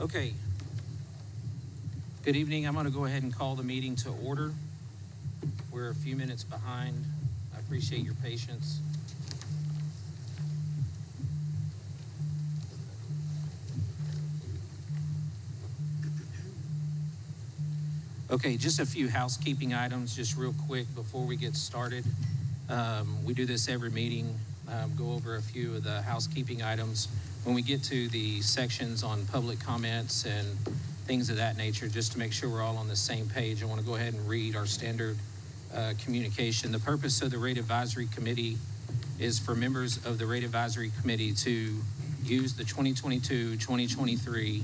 Okay. Good evening. I'm going to go ahead and call the meeting to order. We're a few minutes behind. I appreciate your patience. Okay, just a few housekeeping items, just real quick before we get started. We do this every meeting, go over a few of the housekeeping items. When we get to the sections on public comments and things of that nature, just to make sure we're all on the same page, I want to go ahead and read our standard communication. The purpose of the Rate Advisory Committee is for members of the Rate Advisory Committee to use the 2022-2023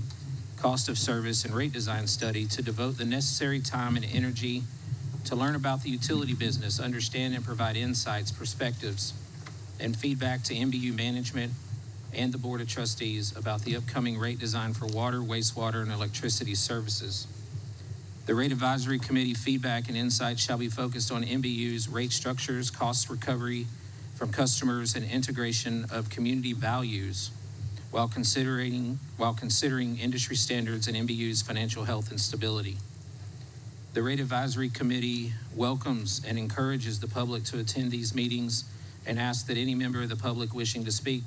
cost of service and rate design study to devote the necessary time and energy to learn about the utility business, understand and provide insights, perspectives, and feedback to NBU management and the Board of Trustees about the upcoming rate design for water, wastewater, and electricity services. The Rate Advisory Committee feedback and insights shall be focused on NBU's rate structures, cost recovery from customers, and integration of community values while considering industry standards and NBU's financial health and stability. The Rate Advisory Committee welcomes and encourages the public to attend these meetings and asks that any member of the public wishing to speak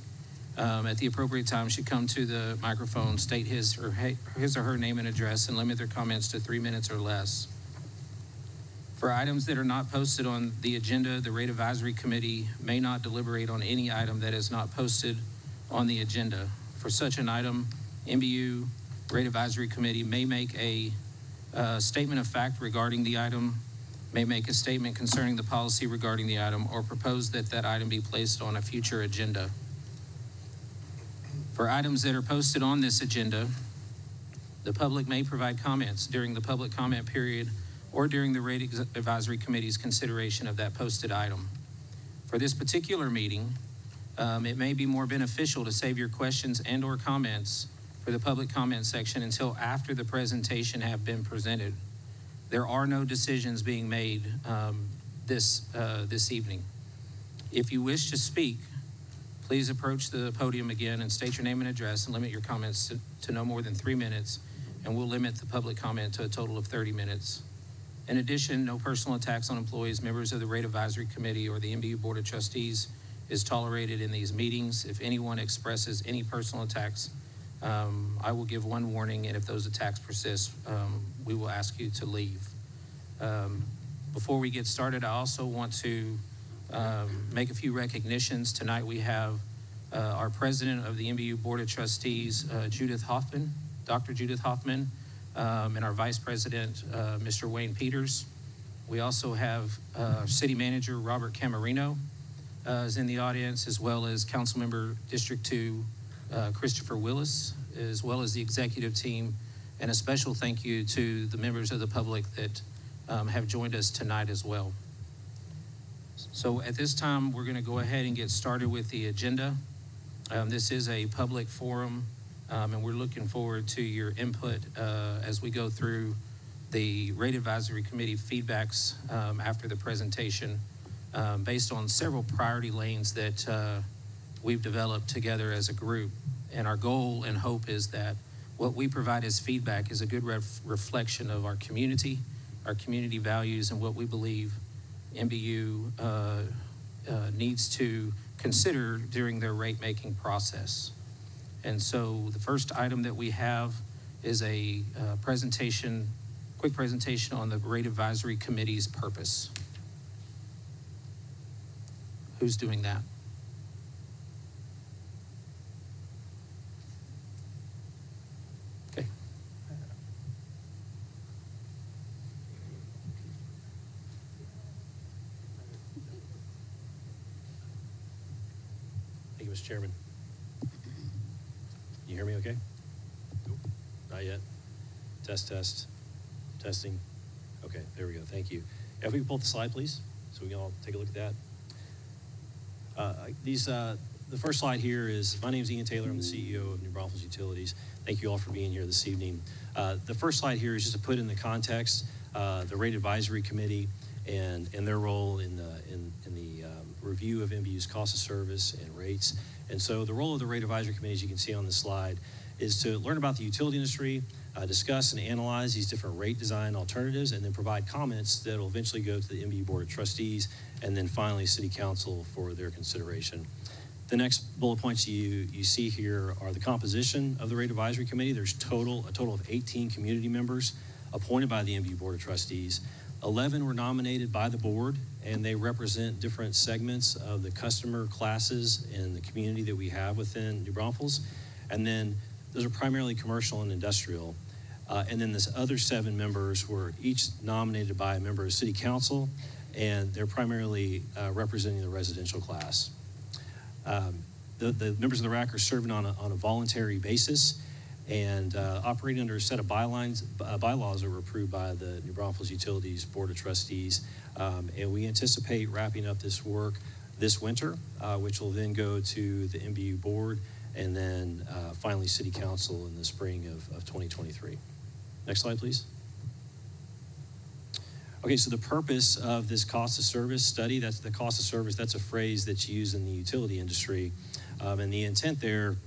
at the appropriate time should come to the microphone, state his or her name and address, and limit their comments to 3 minutes or less. For items that are not posted on the agenda, the Rate Advisory Committee may not deliberate on any item that is not posted on the agenda. For such an item, NBU Rate Advisory Committee may make a statement of fact regarding the item, may make a statement concerning the policy regarding the item, or propose that that item be placed on a future agenda. For items that are posted on this agenda, the public may provide comments during the public comment period or during the Rate Advisory Committee's consideration of that posted item. For this particular meeting, it may be more beneficial to save your questions and or comments for the public comment section until after the presentation have been presented. There are no decisions being made this evening. If you wish to speak, please approach the podium again and state your name and address and limit your comments to no more than 3 minutes, and we'll limit the public comment to a total of 30 minutes. In addition, no personal attacks on employees, members of the Rate Advisory Committee, or the NBU Board of Trustees is tolerated in these meetings. If anyone expresses any personal attacks, I will give one warning, and if those attacks persist, we will ask you to leave. Before we get started, I also want to make a few recognitions. Tonight we have our president of the NBU Board of Trustees, Dr. Judith Hoffman, and our vice president, Mr. Wayne Peters. We also have city manager Robert Camarino is in the audience, as well as Councilmember District 2 Christopher Willis, as well as the executive team, and a special thank you to the members of the public that have joined us tonight as well. So at this time, we're going to go ahead and get started with the agenda. This is a public forum, and we're looking forward to your input as we go through the Rate Advisory Committee feedbacks after the presentation based on several priority lanes that we've developed together as a group. And our goal and hope is that what we provide as feedback is a good reflection of our community values, and what we believe NBU needs to consider during their rate-making process. And so the first item that we have is a quick presentation on the Rate Advisory Committee's purpose. Who's doing that? Okay. Thank you, Mr. Chairman. You hear me okay? Nope. Not yet. Testing. Okay, there we go. Thank you. If we can pull up the slide, please, so we can all take a look at that. The first slide here is, my name is Ian Taylor. I'm the CEO of New Braunfels Utilities. Thank you all for being here this evening. The first slide here is just to put in the context the Rate Advisory Committee and their role in the review of NBU's cost of service and rates. And so the role of the Rate Advisory Committee, as you can see on the slide, is to learn about the utility industry, discuss and analyze these different rate design alternatives, and then provide comments that will eventually go to the NBU Board of Trustees, and then finally City Council for their consideration. The next bullet points you see here are the composition of the Rate Advisory Committee. There's a total of 18 community members appointed by the NBU Board of Trustees. 11 were nominated by the board, and they represent different segments of the customer classes in the community that we have within New Braunfels. And then those are primarily commercial and industrial. And then this other 7 members were each nominated by a member of City Council, and they're primarily representing the residential class. The members of the RAC are serving on a voluntary basis and operating under a set of bylaws that were approved by the New Braunfels Utilities Board of Trustees. And we anticipate wrapping up this work this winter, which will then go to the NBU board and then finally City Council in the spring of 2023. Next slide, please. Okay, so the purpose of this cost of service study, that's the cost of service, that's a phrase that's used in the utility industry. And the intent there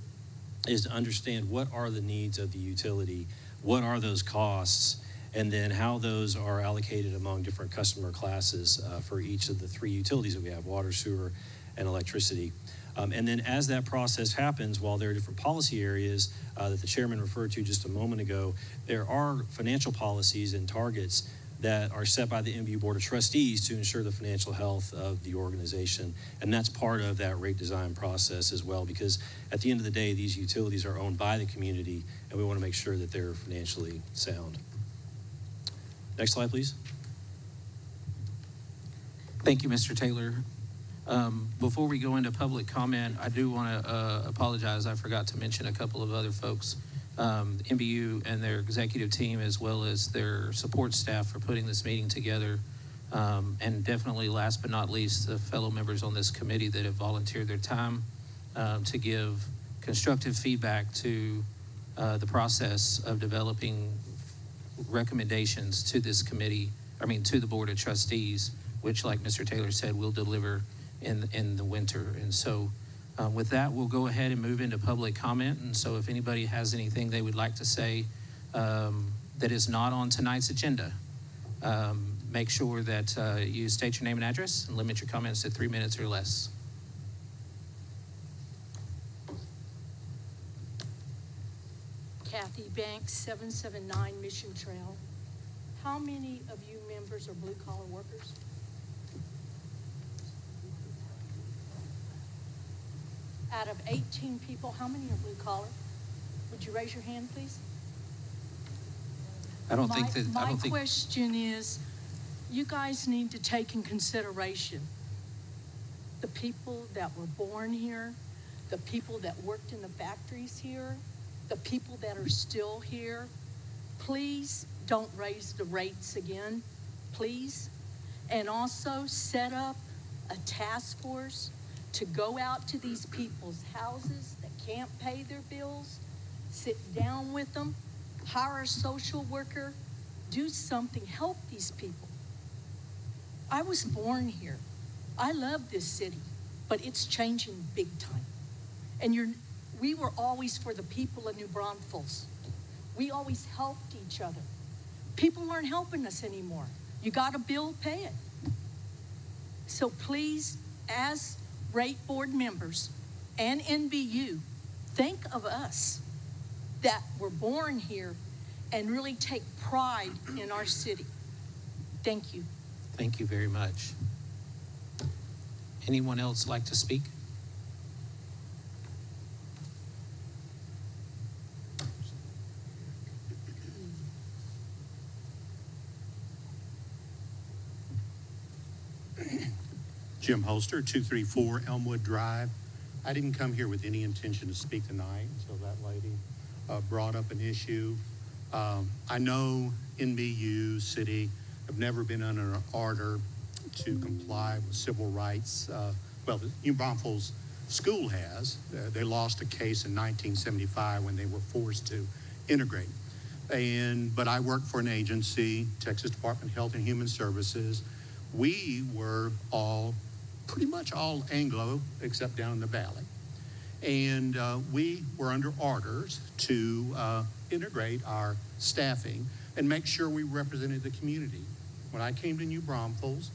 is to understand what are the needs of the utility, what are those costs, and then how those are allocated among different customer classes for each of the 3 utilities that we have, water, sewer, and electricity. And then as that process happens, while there are different policy areas that the chairman referred to just a moment ago, there are financial policies and targets that are set by the NBU Board of Trustees to ensure the financial health of the organization. And that's part of that rate design process as well, because at the end of the day, these utilities are owned by the community, and we want to make sure that they're financially sound. Next slide, please. Thank you, Mr. Taylor. Before we go into public comment, I do want to apologize. I forgot to mention a couple of other folks. NBU and their executive team, as well as their support staff, for putting this meeting together. And definitely last but not least, the fellow members on this committee that have volunteered their time to give constructive feedback to the process of developing recommendations to this committee, to the Board of Trustees, which, like Mr. Taylor said, will deliver in the winter. And so with that, we'll go ahead and move into public comment. And so if anybody has anything they would like to say that is not on tonight's agenda, make sure that you state your name and address and limit your comments to 3 minutes or less. Kathy Banks, 779 Mission Trail. How many of you members are blue-collar workers? Out of 18 people, how many are blue-collar? Would you raise your hand, please? My question is, you guys need to take in consideration the people that were born here, the people that worked in the factories here, the people that are still here. Please don't raise the rates again, please. And also set up a task force to go out to these people's houses that can't pay their bills, sit down with them, hire a social worker, do something, help these people. I was born here. I love this city, but it's changing big time. And we were always for the people of New Braunfels. We always helped each other. People aren't helping us anymore. You got a bill, pay it. So please, as rate board members and NBU, think of us that were born here and really take pride in our city. Thank you. Thank you very much. Anyone else like to speak? Jim Holster, 234 Elmwood Drive. I didn't come here with any intention to speak tonight until that lady brought up an issue. I know NBU, city, have never been under an order to comply with civil rights. Well, the New Braunfels school has. They lost a case in 1975 when they were forced to integrate. But I work for an agency, Texas Department of Health and Human Services. We were pretty much all Anglo, except down in the valley. And we were under orders to integrate our staffing and make sure we represented the community. When I came to New Braunfels,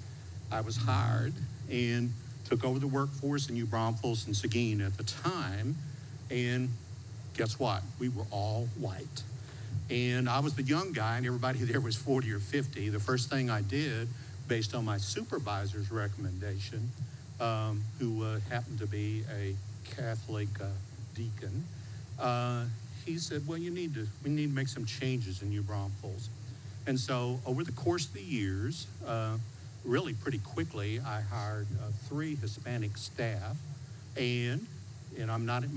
I was hired and took over the workforce in New Braunfels and Seguin at the time. And guess what? We were all white. And I was the young guy, and everybody there was 40 or 50. The first thing I did, based on my supervisor's recommendation, who happened to be a Catholic deacon, he said, well, we need to make some changes in New Braunfels. And so over the course of the years, really pretty quickly, I hired 3 Hispanic staff, and I'm not at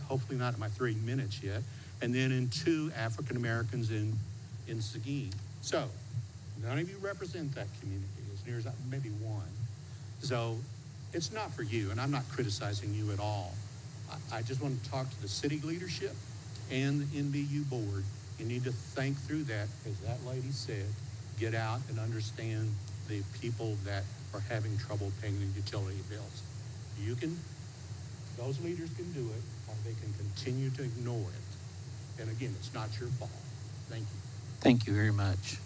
hopefully not at my 3 minutes yet, and then in 2 African Americans in Seguin. So none of you represent that community, as near as maybe 1. So it's not for you, and I'm not criticizing you at all. I just want to talk to the city leadership and the NBU board. You need to think through that, as that lady said, get out and understand the people that are having trouble paying their utility bills. Those leaders can do it, or they can continue to ignore it. And again, it's not your fault. Thank you. Thank you very much.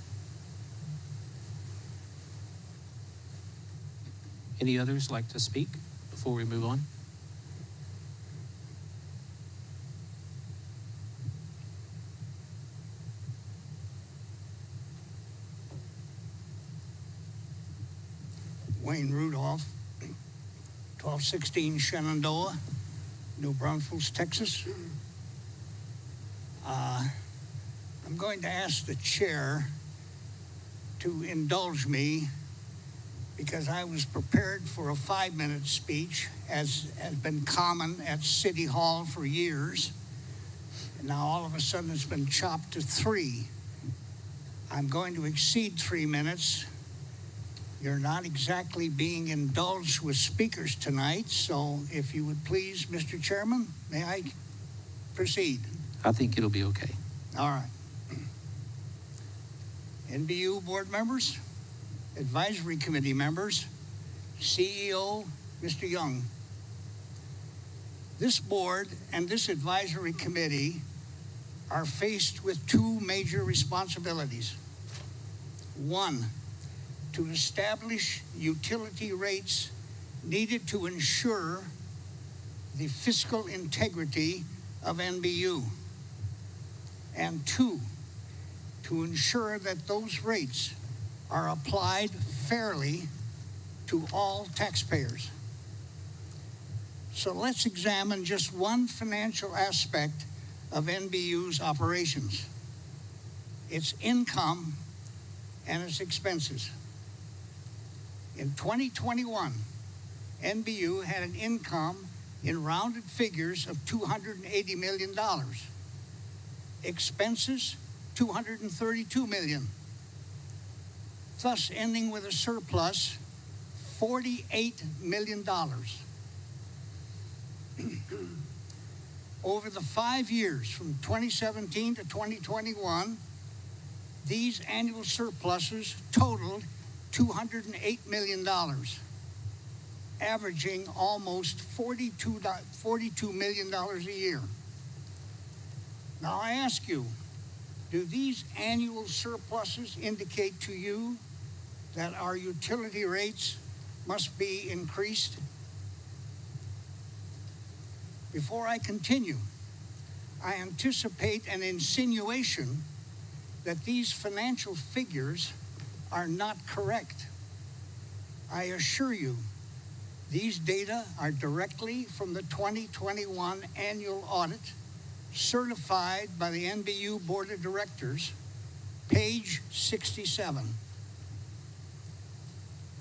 Any others like to speak before we move on? Wayne Rudolph, 1216 Shenandoah, New Braunfels, Texas. I'm going to ask the chair to indulge me because I was prepared for a 5-minute speech, as has been common at City Hall for years. And now all of a sudden it's been chopped to 3. I'm going to exceed 3 minutes. You're not exactly being indulged with speakers tonight, so if you would please, Mr. Chairman, may I proceed? I think it'll be okay. All right. NBU board members, advisory committee members, CEO, Mr. Young. This board and this advisory committee are faced with 2 major responsibilities. 1, to establish utility rates needed to ensure the fiscal integrity of NBU. And 2, to ensure that those rates are applied fairly to all taxpayers. So let's examine just one financial aspect of NBU's operations: its income and its expenses. In 2021, NBU had an income in rounded figures of $280 million. Expenses, $232 million. Thus ending with a surplus, $48 million. Over the 5 years, from 2017 to 2021, these annual surpluses totaled $208 million, averaging almost $42 million a year. Now I ask you, do these annual surpluses indicate to you that our utility rates must be increased? Before I continue, I anticipate an insinuation that these financial figures are not correct. I assure you, these data are directly from the 2021 annual audit, certified by the NBU Board of Directors, page 67.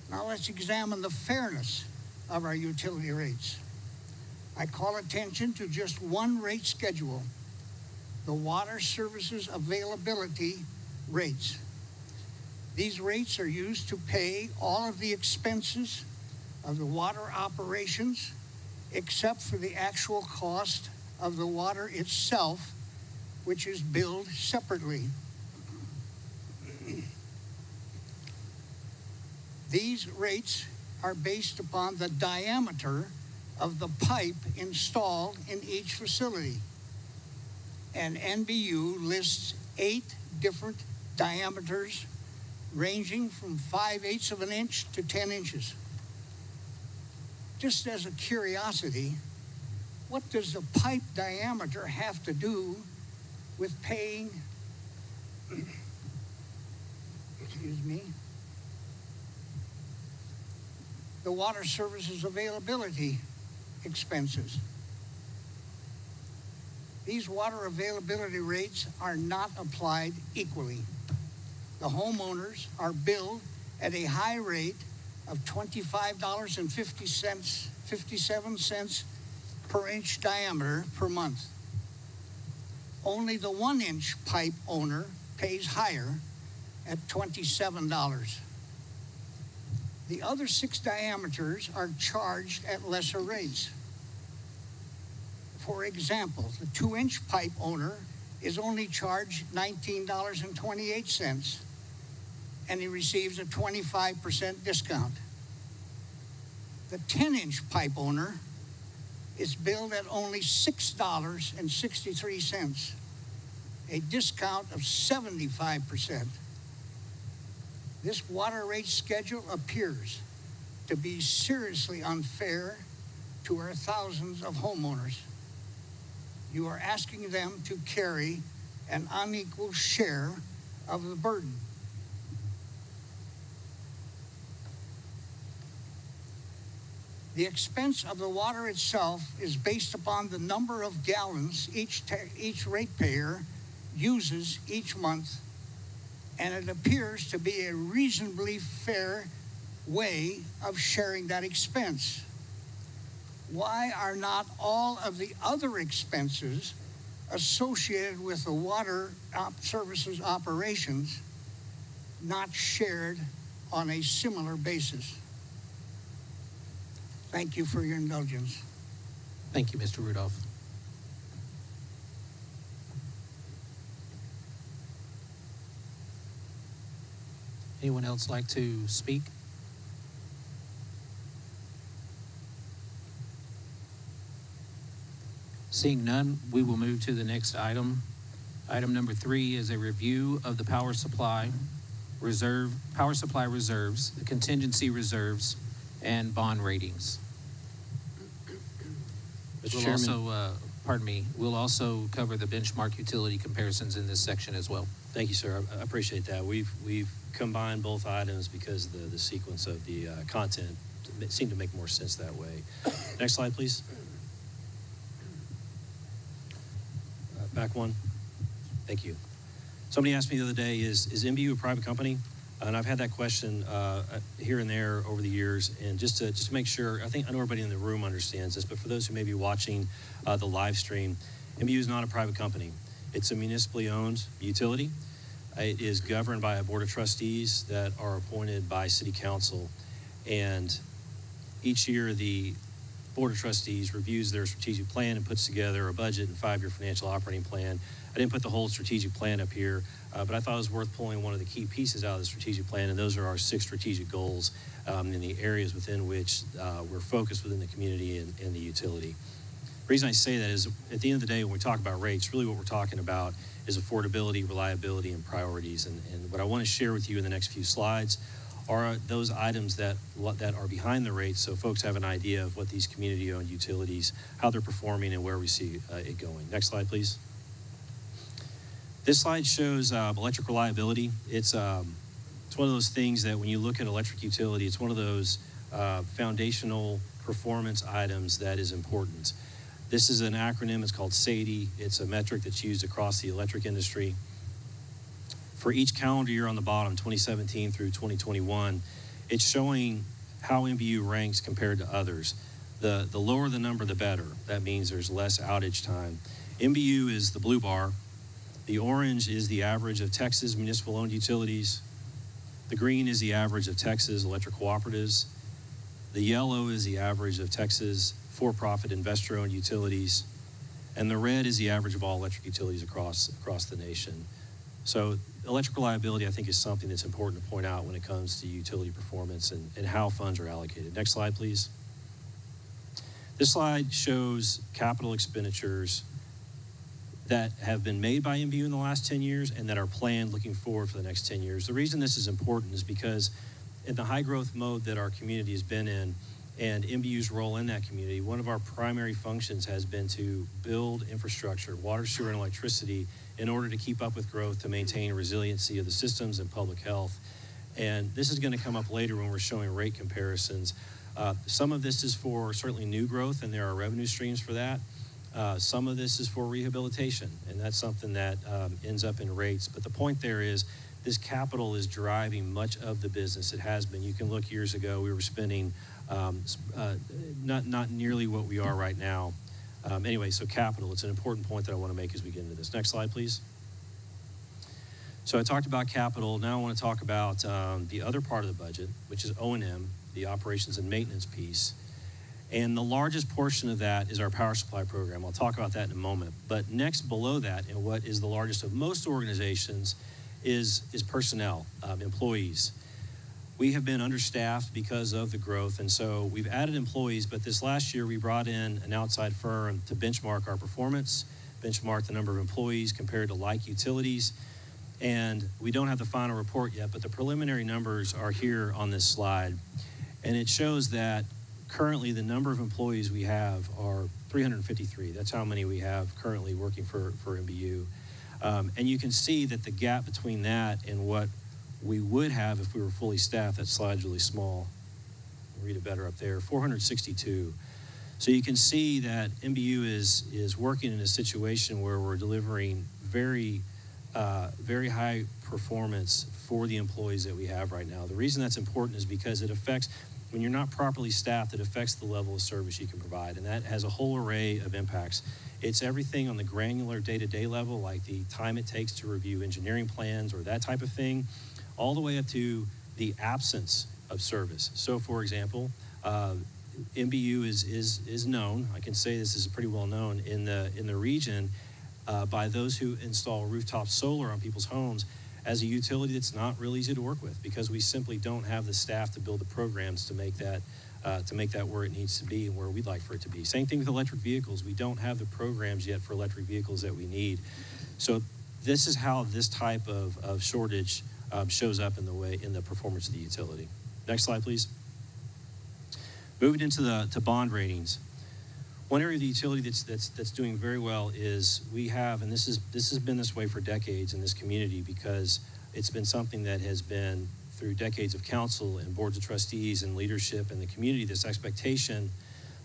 Now let's examine the fairness of our utility rates. I call attention to just one rate schedule, the Water Services Availability rates. These rates are used to pay all of the expenses of the water operations, except for the actual cost of the water itself, which is billed separately. These rates are based upon the diameter of the pipe installed in each facility. And NBU lists 8 different diameters ranging from 5/8 of an inch to 10 inches. Just as a curiosity, what does the pipe diameter have to do with paying, excuse me, the water services availability expenses? These water availability rates are not applied equally. The homeowners are billed at a high rate of $25.57 per inch diameter per month. Only the 1-inch pipe owner pays higher at $27. The other 6 diameters are charged at lesser rates. For example, the 2-inch pipe owner is only charged $19.28, and he receives a 25% discount. The 10-inch pipe owner is billed at only $6.63, a discount of 75%. This water rate schedule appears to be seriously unfair to our thousands of homeowners. You are asking them to carry an unequal share of the burden. The expense of the water itself is based upon the number of gallons each ratepayer uses each month, and it appears to be a reasonably fair way of sharing that expense. Why are not all of the other expenses associated with the water services operations not shared on a similar basis? Thank you for your indulgence. Thank you, Mr. Rudolph. Anyone else like to speak? Seeing none, we will move to the next item. Item number 3 is a review of the power supply reserves, the contingency reserves, and bond ratings. Mr. Chairman. We'll also cover the benchmark utility comparisons in this section as well. Thank you, sir. I appreciate that. We've combined both items because the sequence of the content seemed to make more sense that way. Next slide, please. Back one. Thank you. Somebody asked me the other day, is NBU a private company? And I've had that question here and there over the years. And just to make sure, I know everybody in the room understands this, but for those who may be watching the live stream, NBU is not a private company. It's a municipally owned utility. It is governed by a board of trustees that are appointed by city council. And each year, the board of trustees reviews their strategic plan and puts together a budget and 5-year financial operating plan. I didn't put the whole strategic plan up here, but I thought it was worth pulling one of the key pieces out of the strategic plan, and those are our 6 strategic goals in the areas within which we're focused within the community and the utility. The reason I say that is, at the end of the day, when we talk about rates, really what we're talking about is affordability, reliability, and priorities. And what I want to share with you in the next few slides are those items that are behind the rates, so folks have an idea of what these community-owned utilities, how they're performing, and where we see it going. Next slide, please. This slide shows electric reliability. It's one of those things that when you look at electric utility, it's one of those foundational performance items that is important. This is an acronym. It's called SAIDI. It's a metric that's used across the electric industry. For each calendar year on the bottom, 2017 through 2021, it's showing how NBU ranks compared to others. The lower the number, the better. That means there's less outage time. NBU is the blue bar. The orange is the average of Texas municipal-owned utilities. The green is the average of Texas electric cooperatives. The yellow is the average of Texas for-profit investor-owned utilities. And the red is the average of all electric utilities across the nation. So electric reliability, I think, is something that's important to point out when it comes to utility performance and how funds are allocated. Next slide, please. This slide shows capital expenditures that have been made by NBU in the last 10 years and that are planned looking forward for the next 10 years. The reason this is important is because in the high growth mode that our community has been in and NBU's role in that community, one of our primary functions has been to build infrastructure, water, sewer, and electricity in order to keep up with growth, to maintain resiliency of the systems and public health. And this is going to come up later when we're showing rate comparisons. Some of this is for certainly new growth, and there are revenue streams for that. Some of this is for rehabilitation, and that's something that ends up in rates. But the point there is this capital is driving much of the business. It has been. You can look years ago, we were spending not nearly what we are right now. Anyway, so capital, it's an important point that I want to make as we get into this. Next slide, please. So I talked about capital. Now I want to talk about the other part of the budget, which is O&M, the operations and maintenance piece. And the largest portion of that is our power supply program. I'll talk about that in a moment. But next below that, and what is the largest of most organizations, is personnel, employees. We have been understaffed because of the growth, and so we've added employees, but this last year we brought in an outside firm to benchmark our performance, benchmark the number of employees compared to like utilities. And we don't have the final report yet, but the preliminary numbers are here on this slide. And it shows that currently the number of employees we have are 353. That's how many we have currently working for NBU. And you can see that the gap between that and what we would have if we were fully staffed, that slide's really small. I'll read it better up there, 462. So you can see that NBU is working in a situation where we're delivering very high performance for the employees that we have right now. The reason that's important is because it affects, when you're not properly staffed, it affects the level of service you can provide, and that has a whole array of impacts. It's everything on the granular day-to-day level, like the time it takes to review engineering plans or that type of thing, all the way up to the absence of service. So, for example, NBU is known, I can say this is pretty well known in the region, by those who install rooftop solar on people's homes as a utility that's not real easy to work with, because we simply don't have the staff to build the programs to make that where it needs to be and where we'd like for it to be. Same thing with electric vehicles. We don't have the programs yet for electric vehicles that we need. So this is how this type of shortage shows up in the performance of the utility. Next slide, please. Moving into to bond ratings. One area of the utility that's doing very well is we have, and this has been this way for decades in this community, because it's been something that has been through decades of council and boards of trustees and leadership in the community, this expectation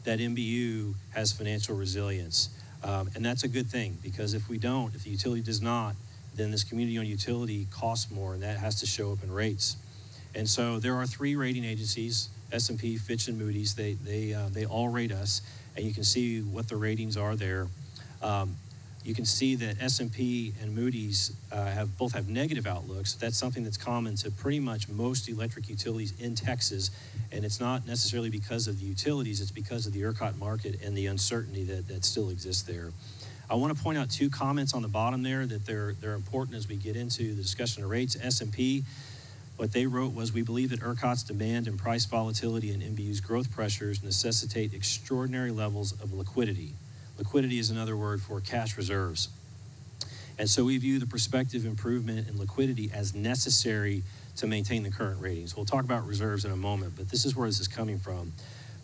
that NBU has financial resilience. And that's a good thing, because if the utility does not, then this community-owned utility costs more, and that has to show up in rates. And so there are 3 rating agencies, S&P, Fitch, and Moody's. They all rate us, and you can see what the ratings are there. You can see that S&P and Moody's both have negative outlooks. That's something that's common to pretty much most electric utilities in Texas, and it's not necessarily because of the utilities, it's because of the ERCOT market and the uncertainty that still exists there. I want to point out 2 comments on the bottom there that they're important as we get into the discussion of rates. S&P, what they wrote was, we believe that ERCOT's demand and price volatility and NBU's growth pressures necessitate extraordinary levels of liquidity. Liquidity is another word for cash reserves. And so we view the prospective improvement in liquidity as necessary to maintain the current ratings. We'll talk about reserves in a moment, but this is where this is coming from.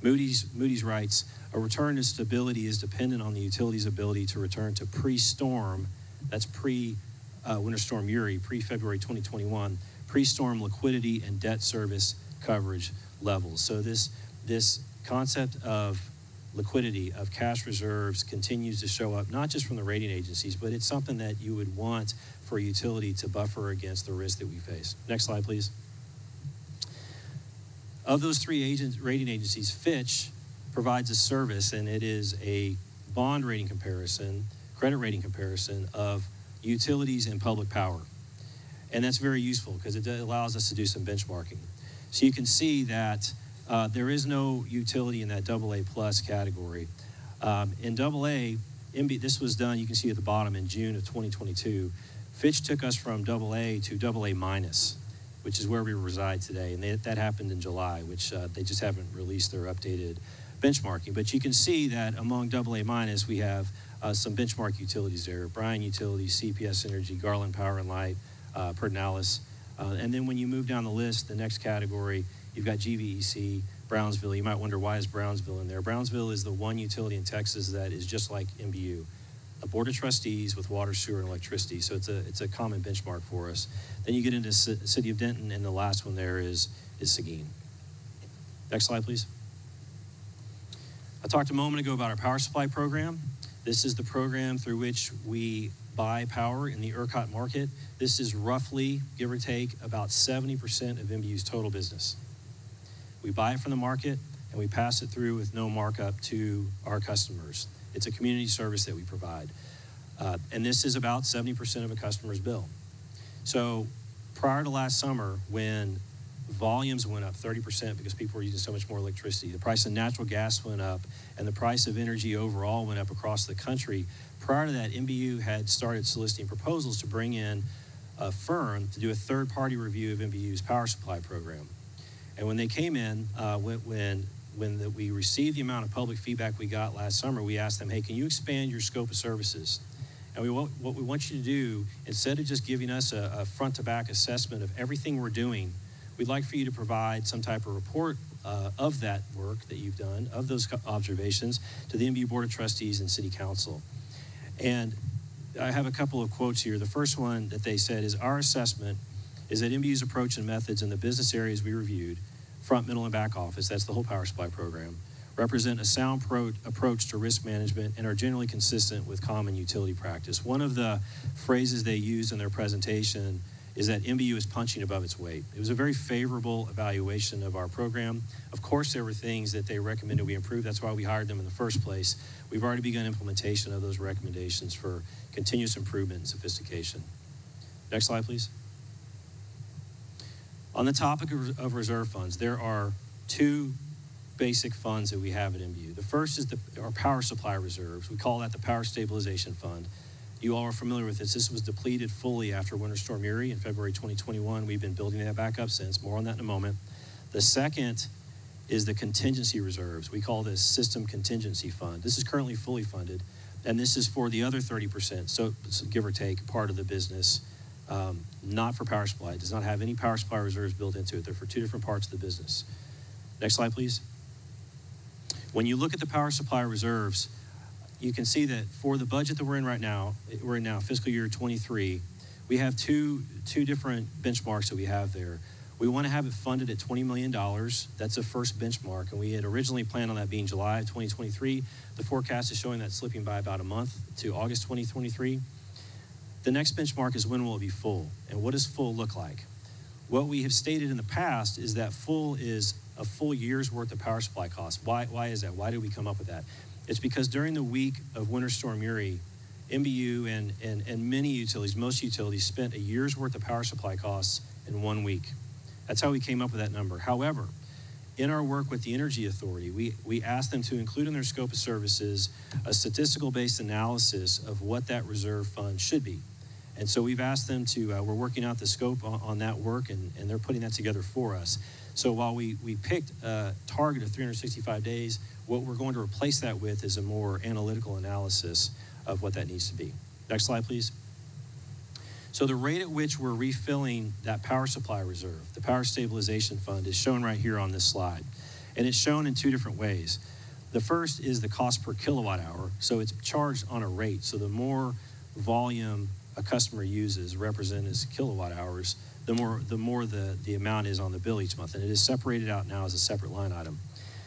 Moody's writes, a return to stability is dependent on the utility's ability to return to pre-storm, that's pre-Winter Storm Uri, pre-February 2021, pre-storm liquidity and debt service coverage levels. So this concept of liquidity, of cash reserves, continues to show up, not just from the rating agencies, but it's something that you would want for a utility to buffer against the risk that we face. Next slide, please. Of those 3 rating agencies, Fitch provides a service, and it is a bond rating comparison, credit rating comparison of utilities and public power. And that's very useful because it allows us to do some benchmarking. So you can see that there is no utility in that AA plus category. In AA, this was done, you can see at the bottom, in June of 2022. Fitch took us from AA to AA minus, which is where we reside today. And that happened in July, which they just haven't released their updated benchmarking. But you can see that among AA minus, we have some benchmark utilities there: Bryan Utilities, CPS Energy, Garland Power and Light, Pernalis. And then when you move down the list, the next category, you've got GVEC, Brownsville. You might wonder, why is Brownsville in there? Brownsville is the one utility in Texas that is just like NBU, a board of trustees with water, sewer, and electricity. So it's a common benchmark for us. Then you get into City of Denton, and the last one there is Seguin. Next slide, please. I talked a moment ago about our power supply program. This is the program through which we buy power in the ERCOT market. This is roughly, give or take, about 70% of NBU's total business. We buy it from the market, and we pass it through with no markup to our customers. It's a community service that we provide. And this is about 70% of a customer's bill. So prior to last summer, when volumes went up 30% because people were using so much more electricity, the price of natural gas went up, and the price of energy overall went up across the country. Prior to that, NBU had started soliciting proposals to bring in a firm to do a third-party review of NBU's power supply program. And when they came in, when we received the amount of public feedback we got last summer, we asked them, hey, can you expand your scope of services? And what we want you to do, instead of just giving us a front-to-back assessment of everything we're doing, we'd like for you to provide some type of report of that work that you've done, of those observations, to the NBU Board of Trustees and City Council. And I have a couple of quotes here. The first one that they said is, our assessment is that NBU's approach and methods in the business areas we reviewed, front, middle, and back office, that's the whole power supply program, represent a sound approach to risk management and are generally consistent with common utility practice. One of the phrases they used in their presentation is that NBU is punching above its weight. It was a very favorable evaluation of our program. Of course, there were things that they recommended we improve. That's why we hired them in the first place. We've already begun implementation of those recommendations for continuous improvement and sophistication. Next slide, please. On the topic of reserve funds, there are two basic funds that we have at NBU. The first is our power supply reserves. We call that the Power Stabilization Fund. You all are familiar with this. This was depleted fully after Winter Storm Uri in February 2021. We've been building that back up since. More on that in a moment. The second is the contingency reserves. We call this System Contingency Fund. This is currently fully funded, and this is for the other 30%, so give or take, part of the business, not for power supply. It does not have any power supply reserves built into it. They're for two different parts of the business. Next slide, please. When you look at the power supply reserves, you can see that for the budget that we're in now, fiscal year 23, we have two different benchmarks that we have there. We want to have it funded at $20 million. That's the first benchmark, and we had originally planned on that being July of 2023. The forecast is showing that slipping by about a month to August 2023. The next benchmark is, when will it be full? And what does full look like? What we have stated in the past is that full is a full year's worth of power supply costs. Why is that? Why did we come up with that? It's because during the week of Winter Storm Uri, NBU and many utilities, most utilities, spent a year's worth of power supply costs in 1 week. That's how we came up with that number. However, in our work with the Energy Authority, we asked them to include in their scope of services a statistical-based analysis of what that reserve fund should be. And so we've asked them to, we're working out the scope on that work, and they're putting that together for us. So while we picked a target of 365 days, what we're going to replace that with is a more analytical analysis of what that needs to be. Next slide, please. So the rate at which we're refilling that power supply reserve, the Power Stabilization Fund, is shown right here on this slide. And it's shown in two different ways. The first is the cost per kilowatt hour. So it's charged on a rate. So the more volume a customer uses, represented as kilowatt hours, the more the amount is on the bill each month. And it is separated out now as a separate line item.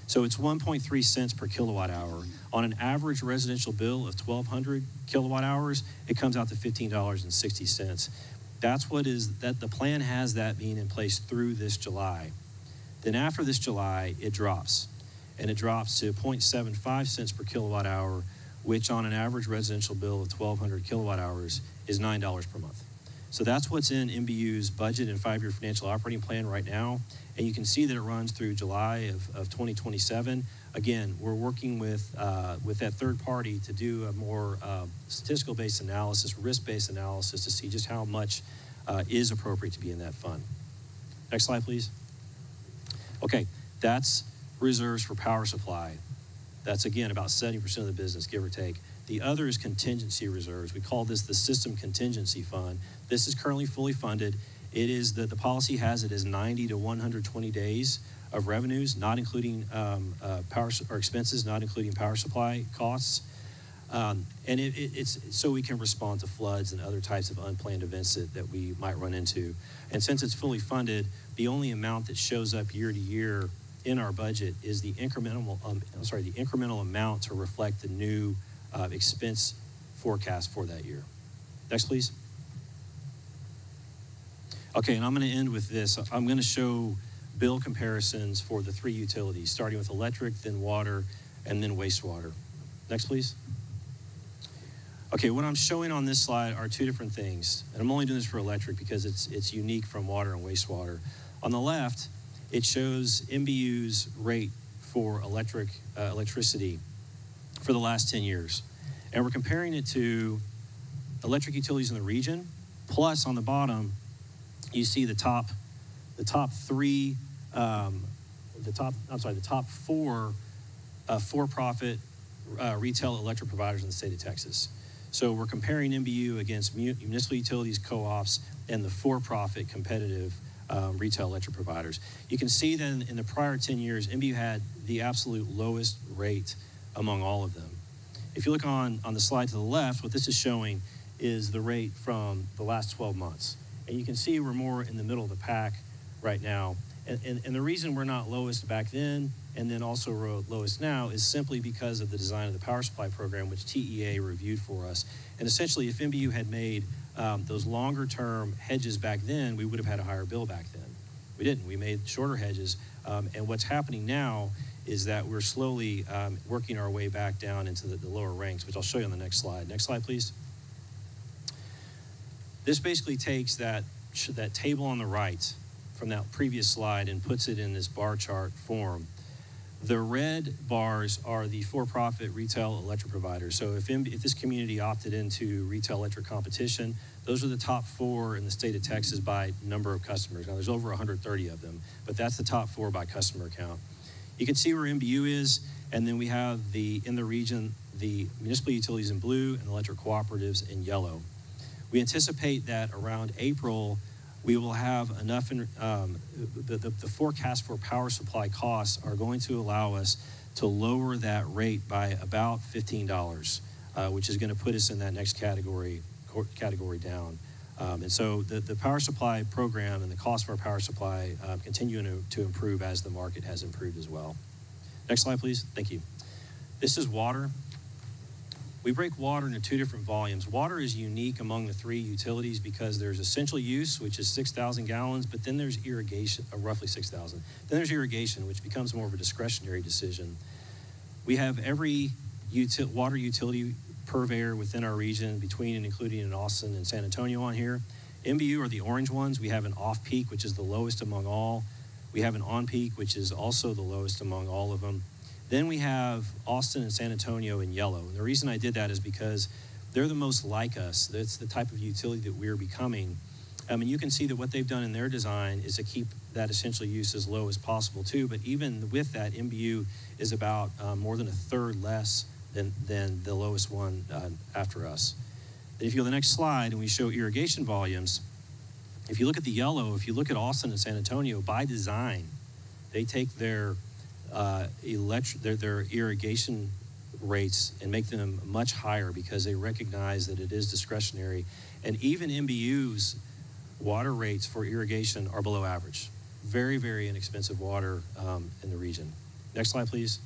So it's 1.3 cents per kilowatt hour. On an average residential bill of 1,200 kilowatt hours, it comes out to $15.60. That's what the plan has that being in place through this July. Then after this July, it drops. And it drops to 0.75 cents per kilowatt hour, which on an average residential bill of 1,200 kilowatt hours is $9 per month. So that's what's in NBU's budget and 5-year financial operating plan right now. And you can see that it runs through July of 2027. Again, we're working with that third party to do a more statistical-based analysis, risk-based analysis to see just how much is appropriate to be in that fund. Next slide, please. Okay, that's reserves for power supply. That's, again, about 70% of the business, give or take. The other is contingency reserves. We call this the system contingency fund. This is currently fully funded. It is the policy has it as 90 to 120 days of revenues, not including power or expenses, not including power supply costs. And it's so we can respond to floods and other types of unplanned events that we might run into. And since it's fully funded, the only amount that shows up year to year in our budget is the incremental amount to reflect the new expense forecast for that year. Next, please. Okay, and I'm going to end with this. I'm going to show bill comparisons for the three utilities, starting with electric, then water, and then wastewater. Next, please. Okay, what I'm showing on this slide are two different things, and I'm only doing this for electric because it's unique from water and wastewater. On the left, it shows NBU's rate for electricity for the last 10 years. And we're comparing it to electric utilities in the region, plus on the bottom, you see the top four for-profit retail electric providers in the state of Texas. So we're comparing NBU against municipal utilities, co-ops, and the for-profit competitive retail electric providers. You can see that in the prior 10 years, NBU had the absolute lowest rate among all of them. If you look on the slide to the left, what this is showing is the rate from the last 12 months. And you can see we're more in the middle of the pack right now. And the reason we're not lowest back then and then also lowest now is simply because of the design of the power supply program, which TEA reviewed for us. And essentially, if NBU had made those longer term hedges back then, we would have had a higher bill back then. We didn't. We made shorter hedges. And what's happening now is that we're slowly working our way back down into the lower ranks, which I'll show you on the next slide. Next slide, please. This basically takes that table on the right from that previous slide and puts it in this bar chart form. The red bars are the for-profit retail electric providers. So if this community opted into retail electric competition, those are the top four in the state of Texas by number of customers. Now there's over 130 of them, but that's the top four by customer count. You can see where NBU is, and then we have in the region, the municipal utilities in blue and electric cooperatives in yellow. We anticipate that around April, we will have enough, the forecast for power supply costs are going to allow us to lower that rate by about $15, which is going to put us in that next category down. And so the power supply program and the cost of our power supply continue to improve as the market has improved as well. Next slide, please. Thank you. This is water. We break water into two different volumes. Water is unique among the three utilities because there's essential use, which is 6,000 gallons, but then there's irrigation, roughly 6,000. Then there's irrigation, which becomes more of a discretionary decision. We have every water utility purveyor within our region, between and including in Austin and San Antonio on here. NBU are the orange ones. We have an off-peak, which is the lowest among all. We have an on-peak, which is also the lowest among all of them. Then we have Austin and San Antonio in yellow. And the reason I did that is because they're the most like us. That's the type of utility that we're becoming. And you can see that what they've done in their design is to keep that essential use as low as possible too. But even with that, NBU is about more than a third less than the lowest one after us. And if you go to the next slide and we show irrigation volumes, if you look at the yellow, if you look at Austin and San Antonio, by design, they take their irrigation rates and make them much higher because they recognize that it is discretionary. And even NBU's water rates for irrigation are below average. Very, very inexpensive water in the region. Next slide, please.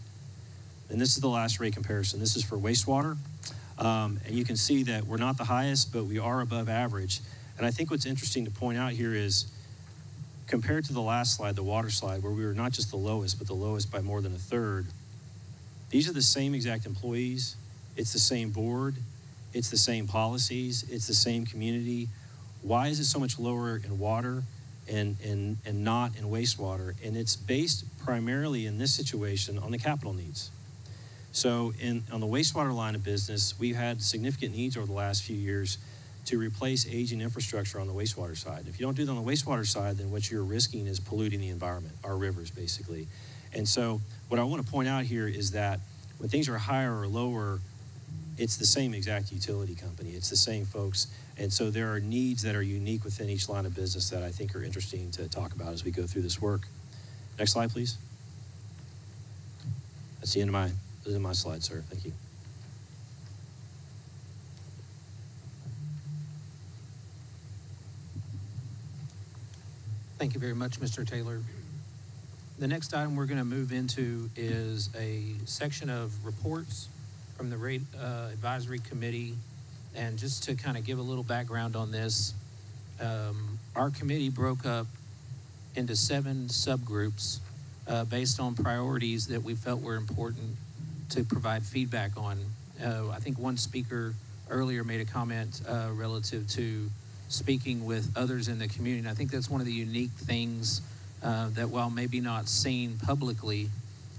And this is the last rate comparison. This is for wastewater. And you can see that we're not the highest, but we are above average. And I think what's interesting to point out here is, compared to the last slide, the water slide, where we were not just the lowest, but the lowest by more than a third, these are the same exact employees. It's the same board. It's the same policies. It's the same community. Why is it so much lower in water and not in wastewater? And it's based primarily in this situation on the capital needs. So on the wastewater line of business, we've had significant needs over the last few years to replace aging infrastructure on the wastewater side. If you don't do that on the wastewater side, then what you're risking is polluting the environment, our rivers basically. And so what I want to point out here is that When things are higher or lower, it's the same exact utility company. It's the same folks. And so there are needs that are unique within each line of business that I think are interesting to talk about as we go through this work. Next slide, please. That's the end of my slide, sir. Thank you. Thank you very much, Mr. Taylor. The next item we're going to move into is a section of reports from the Rate Advisory Committee. And just to kind of give a little background on this, our committee broke up into 7 subgroups based on priorities that we felt were important to provide feedback on. I think one speaker earlier made a comment relative to speaking with others in the community. And I think that's one of the unique things that, while maybe not seen publicly,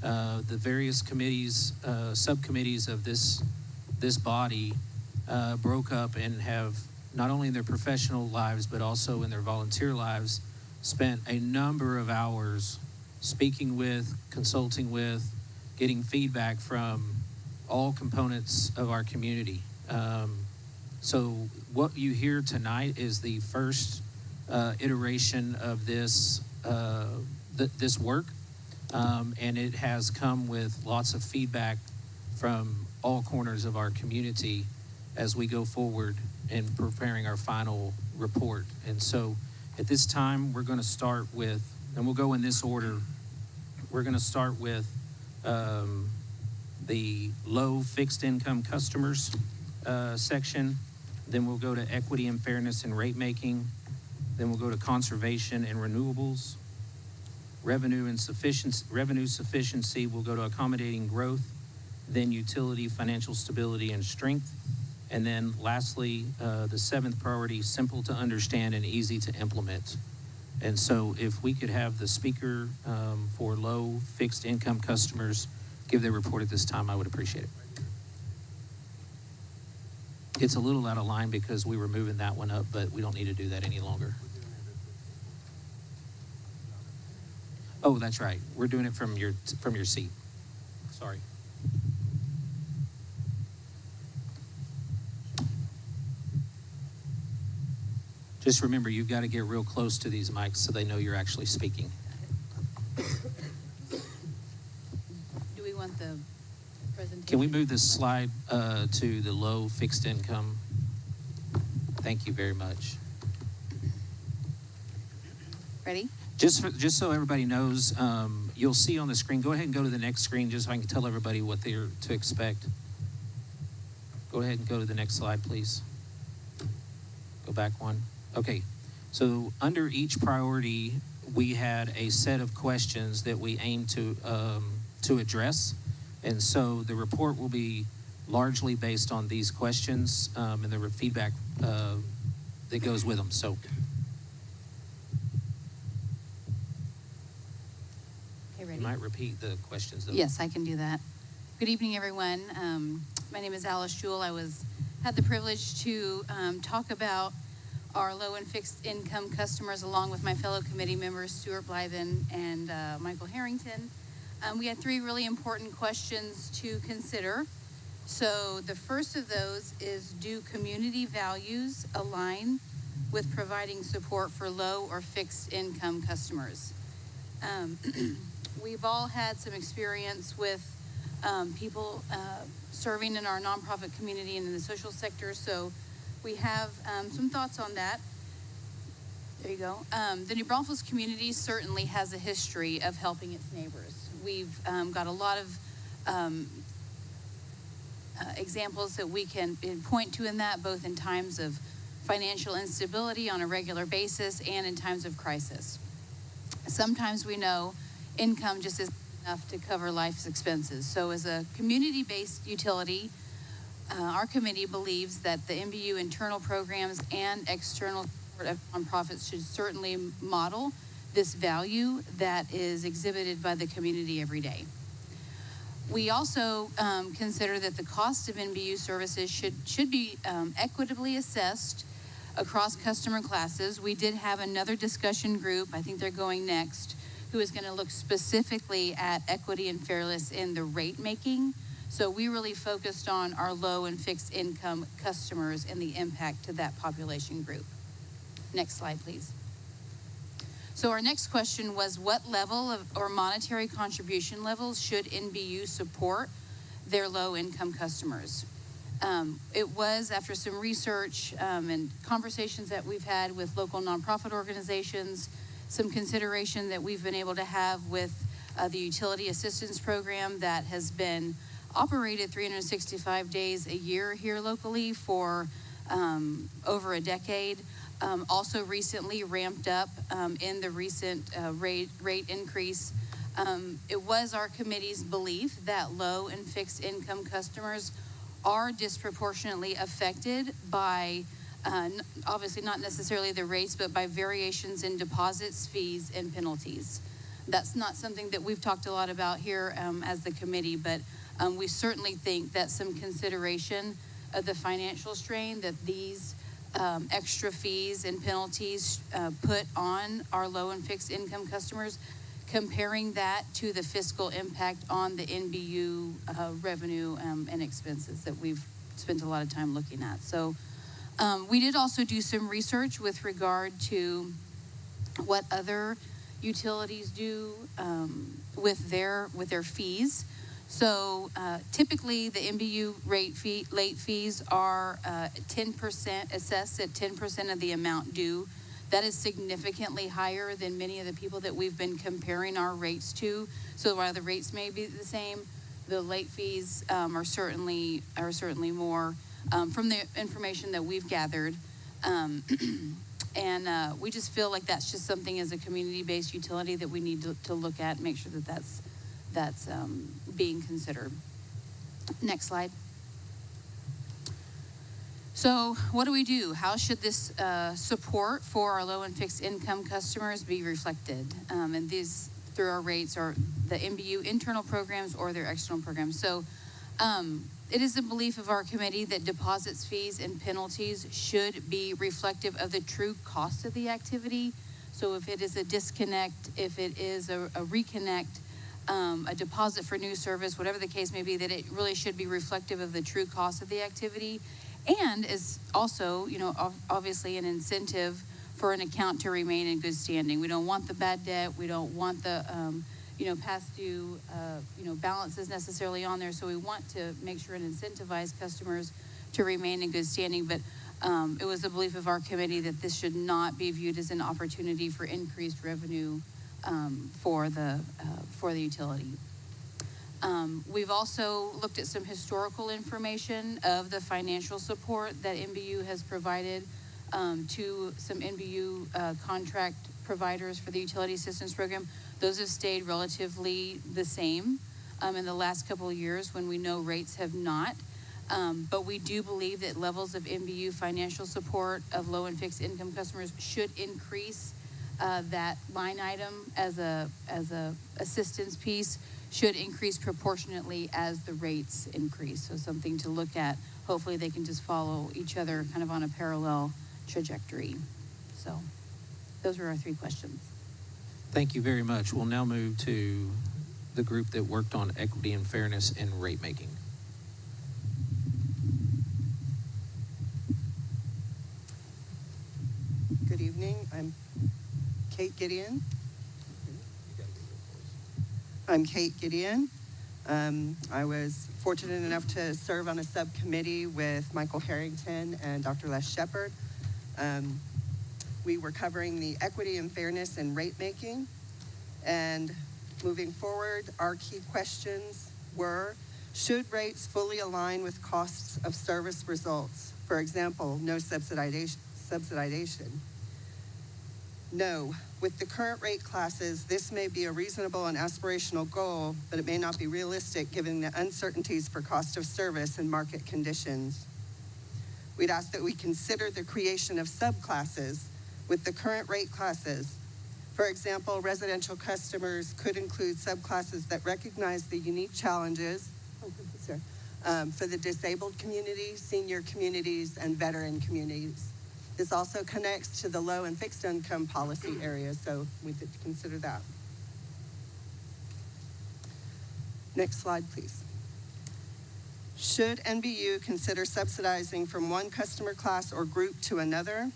the various committees, subcommittees of this body broke up and have, not only in their professional lives but also in their volunteer lives, spent a number of hours speaking with, consulting with, getting feedback from all components of our community. So what you hear tonight is the first iteration of this this work, and it has come with lots of feedback from all corners of our community as we go forward in preparing our final report. And so at this time, we're going to start with, and we'll go in this order, we're going to start with the low fixed income customers section. Then we'll go to equity and fairness and rate making. Then we'll go to conservation and renewables. Revenue sufficiency, we'll go to accommodating growth. Then utility, financial stability, and strength. And then lastly, the 7th priority, simple to understand and easy to implement. And so if we could have the speaker for low fixed income customers give their report at this time, I would appreciate it. It's a little out of line because we were moving that one up, but we don't need to do that any longer. Oh, that's right. We're doing it from your seat. Sorry. Just remember, you've got to get real close to these mics so they know you're actually speaking. Do we want the presentation? Can we move this slide to the low fixed income? Thank you very much. Ready? Just so everybody knows, you'll see on the screen, go ahead and go to the next screen just so I can tell everybody what they're to expect. Go ahead and go to the next slide, please. Go back one. Okay, so under each priority, we had a set of questions that we aim to address. And so the report will be largely based on these questions and the feedback that goes with them. So. Okay, ready? You might repeat the questions, though. Yes, I can do that. Good evening, everyone. My name is Alice Jewell. I had the privilege to talk about our low and fixed income customers along with my fellow committee members, Stuart Blythen and Michael Harrington. We had 3 really important questions to consider. So the first of those is, do community values align with providing support for low or fixed income customers? We've all had some experience with people serving in our nonprofit community and in the social sector, so we have some thoughts on that. There you go. The New Braunfels community certainly has a history of helping its neighbors. We've got a lot of examples that we can point to in that, both in times of financial instability on a regular basis and in times of crisis. Sometimes we know income just isn't enough to cover life's expenses. So as a community-based utility, our committee believes that the NBU internal programs and external support of nonprofits should certainly model this value that is exhibited by the community every day. We also consider that the cost of NBU services should be equitably assessed across customer classes. We did have another discussion group, I think they're going next, who is going to look specifically at equity and fairness in the rate making. So we really focused on our low and fixed income customers and the impact to that population group. Next slide, please. So our next question was, what level of or monetary contribution levels should NBU support their low income customers? It was after some research and conversations that we've had with local nonprofit organizations, some consideration that we've been able to have with the utility assistance program that has been operated 365 days a year here locally for over a decade. Also recently ramped up in the recent rate increase. It was our committee's belief that low and fixed income customers are disproportionately affected by, obviously not necessarily the rates, but by variations in deposits, fees, and penalties. That's not something that we've talked a lot about here as the committee, but we certainly think that some consideration of the financial strain that these extra fees and penalties put on our low and fixed income customers, comparing that to the fiscal impact on the NBU revenue and expenses that we've spent a lot of time looking at. So we did also do some research with regard to what other utilities do with their fees. So typically the NBU late fees are 10% assessed at 10% of the amount due. That is significantly higher than many of the people that we've been comparing our rates to. So while the rates may be the same, the late fees are certainly more from the information that we've gathered. And we just feel like that's just something as a community-based utility that we need to look at and make sure that that's being considered. Next slide. So what do we do? How should this support for our low and fixed income customers be reflected? And these through our rates or the NBU internal programs or their external programs. So it is the belief of our committee that deposits, fees, and penalties should be reflective of the true cost of the activity. So if it is a disconnect, if it is a reconnect, a deposit for new service, whatever the case may be, that it really should be reflective of the true cost of the activity, and is also, obviously an incentive for an account to remain in good standing. We don't want the bad debt. We don't want the, past due, balances necessarily on there. So we want to make sure and incentivize customers to remain in good standing. But it was the belief of our committee that this should not be viewed as an opportunity for increased revenue for the utility. We've also looked at some historical information of the financial support that NBU has provided to some NBU contract providers for the utility assistance program. Those have stayed relatively the same in the last couple of years when we know rates have not. But we do believe that levels of NBU financial support of low and fixed income customers should increase. That line item as a assistance piece should increase proportionately as the rates increase. So something to look at. Hopefully they can just follow each other kind of on a parallel trajectory. So those were our 3 questions. Thank you very much. We'll now move to the group that worked on equity and fairness in rate making. Good evening. I'm Kate Gideon. I was fortunate enough to serve on a subcommittee with Michael Harrington and Dr. Les Shepard. We were covering the equity and fairness in rate making. And moving forward, our key questions were, should rates fully align with costs of service results? For example, no subsidization. No. With the current rate classes, this may be a reasonable and aspirational goal, but it may not be realistic given the uncertainties for cost of service and market conditions. We'd ask that we consider the creation of subclasses with the current rate classes. For example, residential customers could include subclasses that recognize the unique challenges for the disabled community, senior communities, and veteran communities. This also connects to the low and fixed income policy area, so we did consider that. Next slide, please. Should NBU consider subsidizing from one customer class or group to another?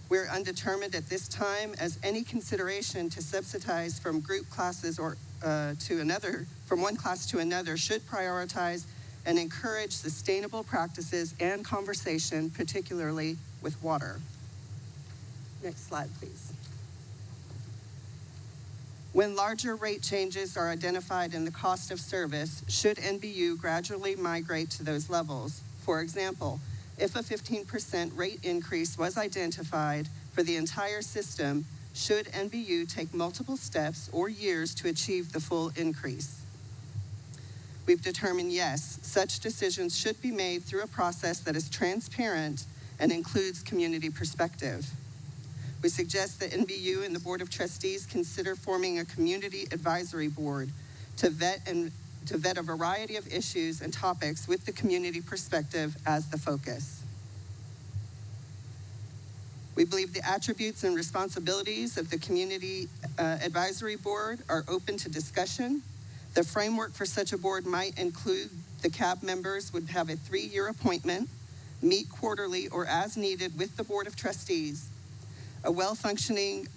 We're undetermined at this time, as any consideration to subsidize from group classes or to another, from one class to another, should prioritize and encourage sustainable practices and conversation, particularly with water. Next slide, please. When larger rate changes are identified in the cost of service, should NBU gradually migrate to those levels? For example, if a 15% rate increase was identified for the entire system, should NBU take multiple steps or years to achieve the full increase? We've determined yes, such decisions should be made through a process that is transparent and includes community perspective. We suggest that NBU and the Board of Trustees consider forming a community advisory board to vet a variety of issues and topics with the community perspective as the focus. We believe the attributes and responsibilities of the Community Advisory Board are open to discussion. The framework for such a board might include the CAB members would have a 3-year appointment, meet quarterly or as needed with the Board of Trustees. A well-functioning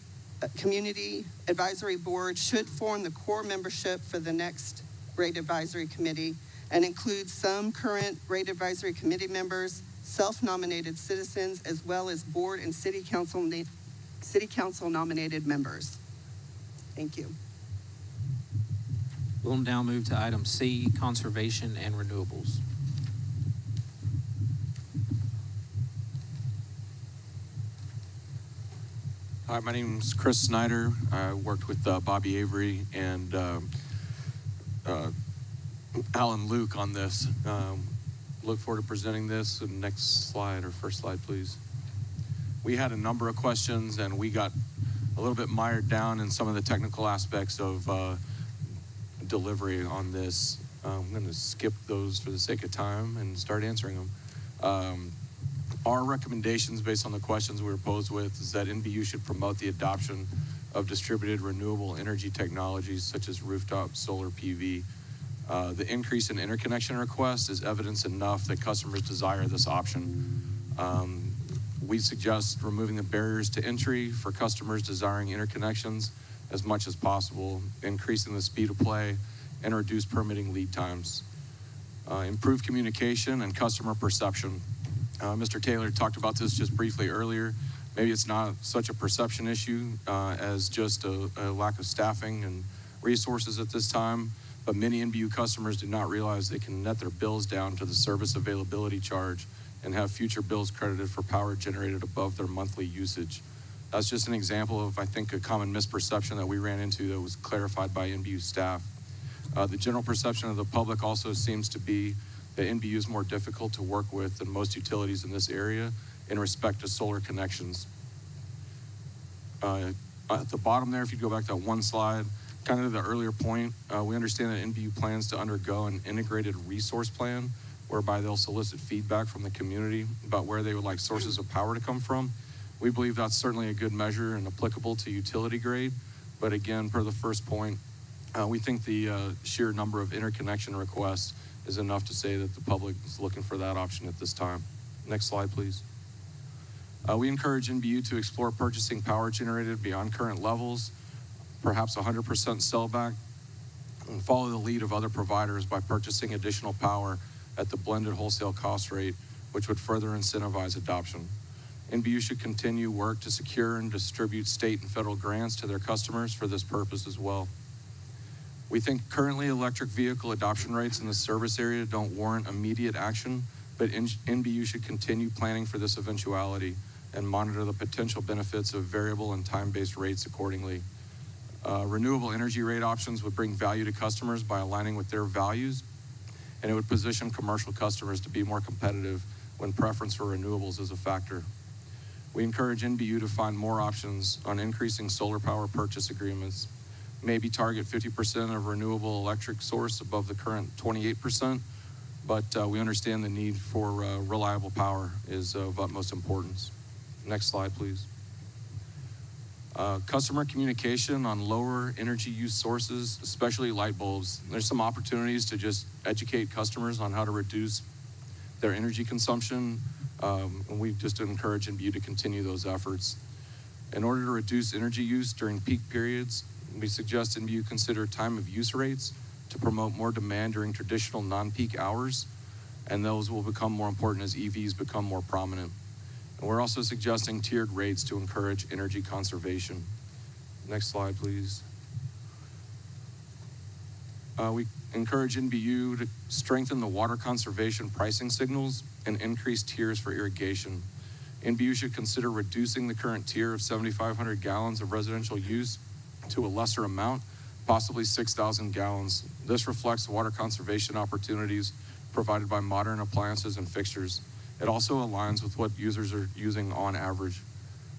Community Advisory Board should form the core membership for the next Rate Advisory Committee and include some current Rate Advisory Committee members, self-nominated citizens, as well as board and city council nominated members. Thank you. We'll now move to item C, conservation and renewables. Hi, my name is Chris Snyder. I worked with Bobby Avery and Alan Luke on this. Look forward to presenting this. And next slide, or first slide, please. We had a number of questions, and we got a little bit mired down in some of the technical aspects of delivery on this. I'm going to skip those for the sake of time and start answering them. Our recommendations based on the questions we were posed with is that NBU should promote the adoption of distributed renewable energy technologies such as rooftop solar PV. The increase in interconnection requests is evidence enough that customers desire this option. We suggest removing the barriers to entry for customers desiring interconnections as much as possible, increasing the speed of play, and reduce permitting lead times. Improve communication and customer perception. Mr. Taylor talked about this just briefly earlier. Maybe it's not such a perception issue as just a lack of staffing and resources at this time, but many NBU customers do not realize they can net their bills down to the service availability charge and have future bills credited for power generated above their monthly usage. That's just an example of, I think, a common misperception that we ran into that was clarified by NBU staff. The general perception of the public also seems to be that NBU is more difficult to work with than most utilities in this area in respect to solar connections. At the bottom there, if you go back to that one slide, kind of the earlier point, we understand that NBU plans to undergo an integrated resource plan whereby they'll solicit feedback from the community about where they would like sources of power to come from. We believe that's certainly a good measure and applicable to utility grade, but again, per the first point, we think the sheer number of interconnection requests is enough to say that the public is looking for that option at this time. Next slide, please. We encourage NBU to explore purchasing power generated beyond current levels, perhaps 100% sellback, and follow the lead of other providers by purchasing additional power at the blended wholesale cost rate, which would further incentivize adoption. NBU should continue work to secure and distribute state and federal grants to their customers for this purpose as well. We think currently electric vehicle adoption rates in the service area don't warrant immediate action, but NBU should continue planning for this eventuality and monitor the potential benefits of variable and time-based rates accordingly. Renewable energy rate options would bring value to customers by aligning with their values, and it would position commercial customers to be more competitive when preference for renewables is a factor. We encourage NBU to find more options on increasing solar power purchase agreements, maybe target 50% of renewable electric source above the current 28%, but we understand the need for reliable power is of utmost importance. Next slide, please. Customer communication on lower energy use sources, especially light bulbs. There's some opportunities to just educate customers on how to reduce their energy consumption, and we just encourage NBU to continue those efforts. In order to reduce energy use during peak periods, we suggest NBU consider time of use rates to promote more demand during traditional non-peak hours, and those will become more important as EVs become more prominent. And we're also suggesting tiered rates to encourage energy conservation. Next slide, please. We encourage NBU to strengthen the water conservation pricing signals and increase tiers for irrigation. NBU should consider reducing the current tier of 7,500 gallons of residential use to a lesser amount, possibly 6,000 gallons. This reflects water conservation opportunities provided by modern appliances and fixtures. It also aligns with what users are using on average.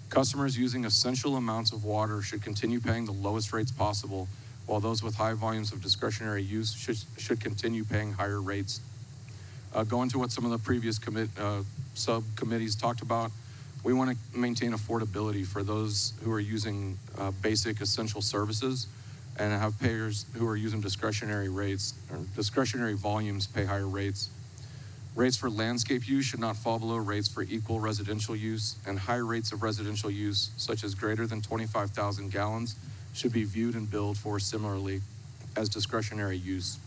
Customers using essential amounts of water should continue paying the lowest rates possible, while those with high volumes of discretionary use should continue paying higher rates. Going to what some of the previous subcommittees talked about, we want to maintain affordability for those who are using basic essential services and have payers who are using discretionary rates or discretionary volumes pay higher rates. Rates for landscape use should not fall below rates for equal residential use, and high rates of residential use, such as greater than 25,000 gallons, should be viewed and billed for similarly as discretionary use.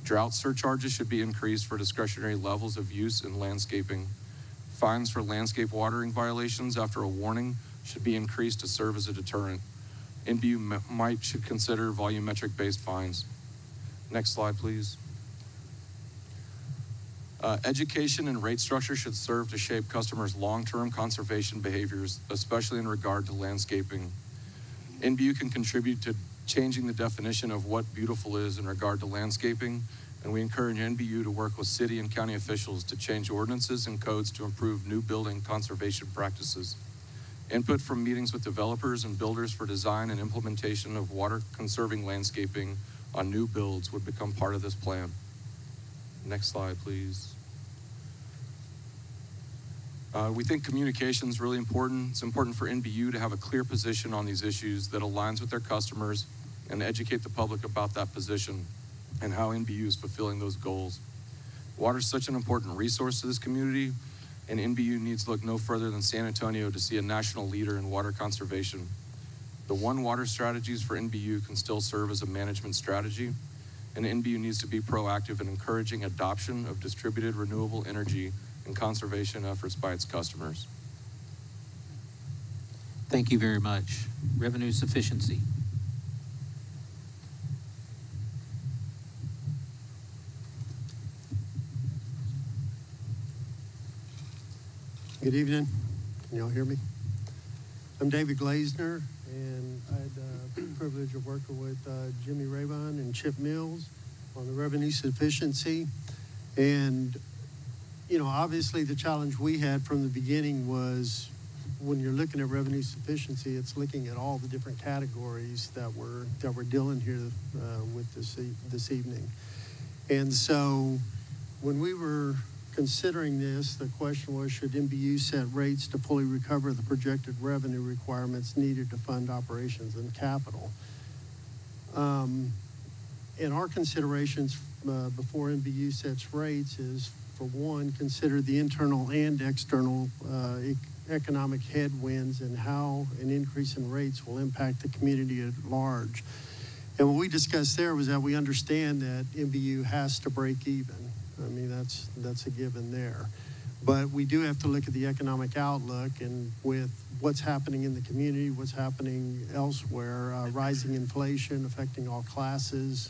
Drought surcharges should be increased for discretionary levels of use in landscaping. Fines for landscape watering violations after a warning should be increased to serve as a deterrent. NBU should consider volumetric-based fines. Next slide, please. Education and rate structure should serve to shape customers' long-term conservation behaviors, especially in regard to landscaping. NBU can contribute to changing the definition of what beautiful is in regard to landscaping, and we encourage NBU to work with city and county officials to change ordinances and codes to improve new building conservation practices. Input from meetings with developers and builders for design and implementation of water-conserving landscaping on new builds would become part of this plan. Next slide, please. We think communication is really important. It's important for NBU to have a clear position on these issues that aligns with their customers and educate the public about that position and how NBU is fulfilling those goals. Water is such an important resource to this community, and NBU needs to look no further than San Antonio to see a national leader in water conservation. The One Water strategies for NBU can still serve as a management strategy, and NBU needs to be proactive in encouraging adoption of distributed renewable energy and conservation efforts by its customers. Thank you very much. Revenue sufficiency. Good evening. Can y'all hear me? I'm David Glazner, and I had the privilege of working with Jimmy Raybon and Chip Mills on the revenue sufficiency. And, you know, obviously the challenge we had from the beginning was when you're looking at revenue sufficiency, it's looking at all the different categories that we're dealing here with this evening. And so when we were considering this, the question was, should NBU set rates to fully recover the projected revenue requirements needed to fund operations and capital? And our considerations before NBU sets rates is, for one, consider the internal and external economic headwinds and how an increase in rates will impact the community at large. And what we discussed there was that we understand that NBU has to break even. I mean, that's a given there. But we do have to look at the economic outlook, and with what's happening in the community, what's happening elsewhere, rising inflation affecting all classes,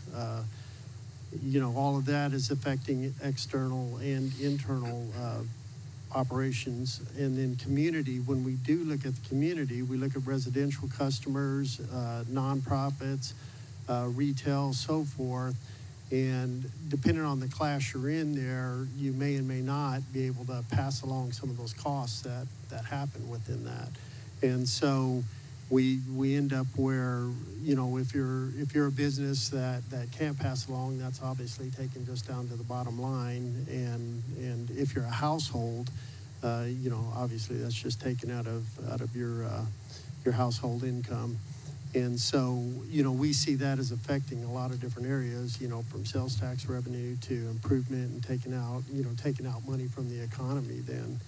you know, all of that is affecting external and internal operations. And then community, when we do look at the community, we look at residential customers, nonprofits, retail, so forth. And depending on the class you're in there, you may and may not be able to pass along some of those costs that happen within that. And so we end up where, you know, if you're a business that can't pass along, that's obviously taken just down to the bottom line. And if you're a household, you know, obviously that's just taken out of your your household income. And so, we see that as affecting a lot of different areas, from sales tax revenue to improvement and taking out money from the economy then.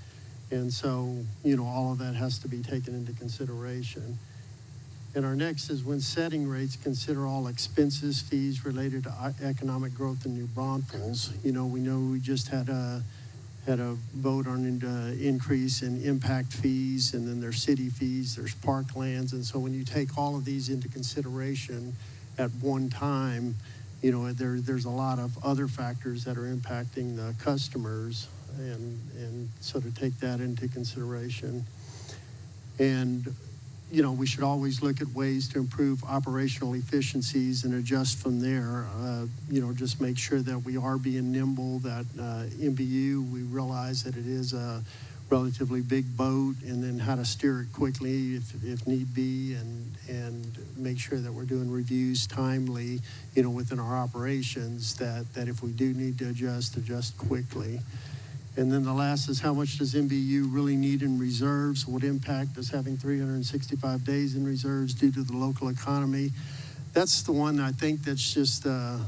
And so, all of that has to be taken into consideration. And our next is when setting rates, consider all expenses, fees related to economic growth in New Braunfels. We know we just had a vote on an increase in impact fees, and then there's city fees, there's parklands. And so when you take all of these into consideration at one time, there's a lot of other factors that are impacting the customers, and so to take that into consideration. And we should always look at ways to improve operational efficiencies and adjust from there. Just make sure that we are being nimble, that NBU, we realize that it is a relatively big boat, and then how to steer it quickly if need be, and make sure that we're doing reviews timely, within our operations, that if we do need to adjust quickly. And then the last is, how much does NBU really need in reserves? What impact does having 365 days in reserves do to the local economy? That's the one I think that's just the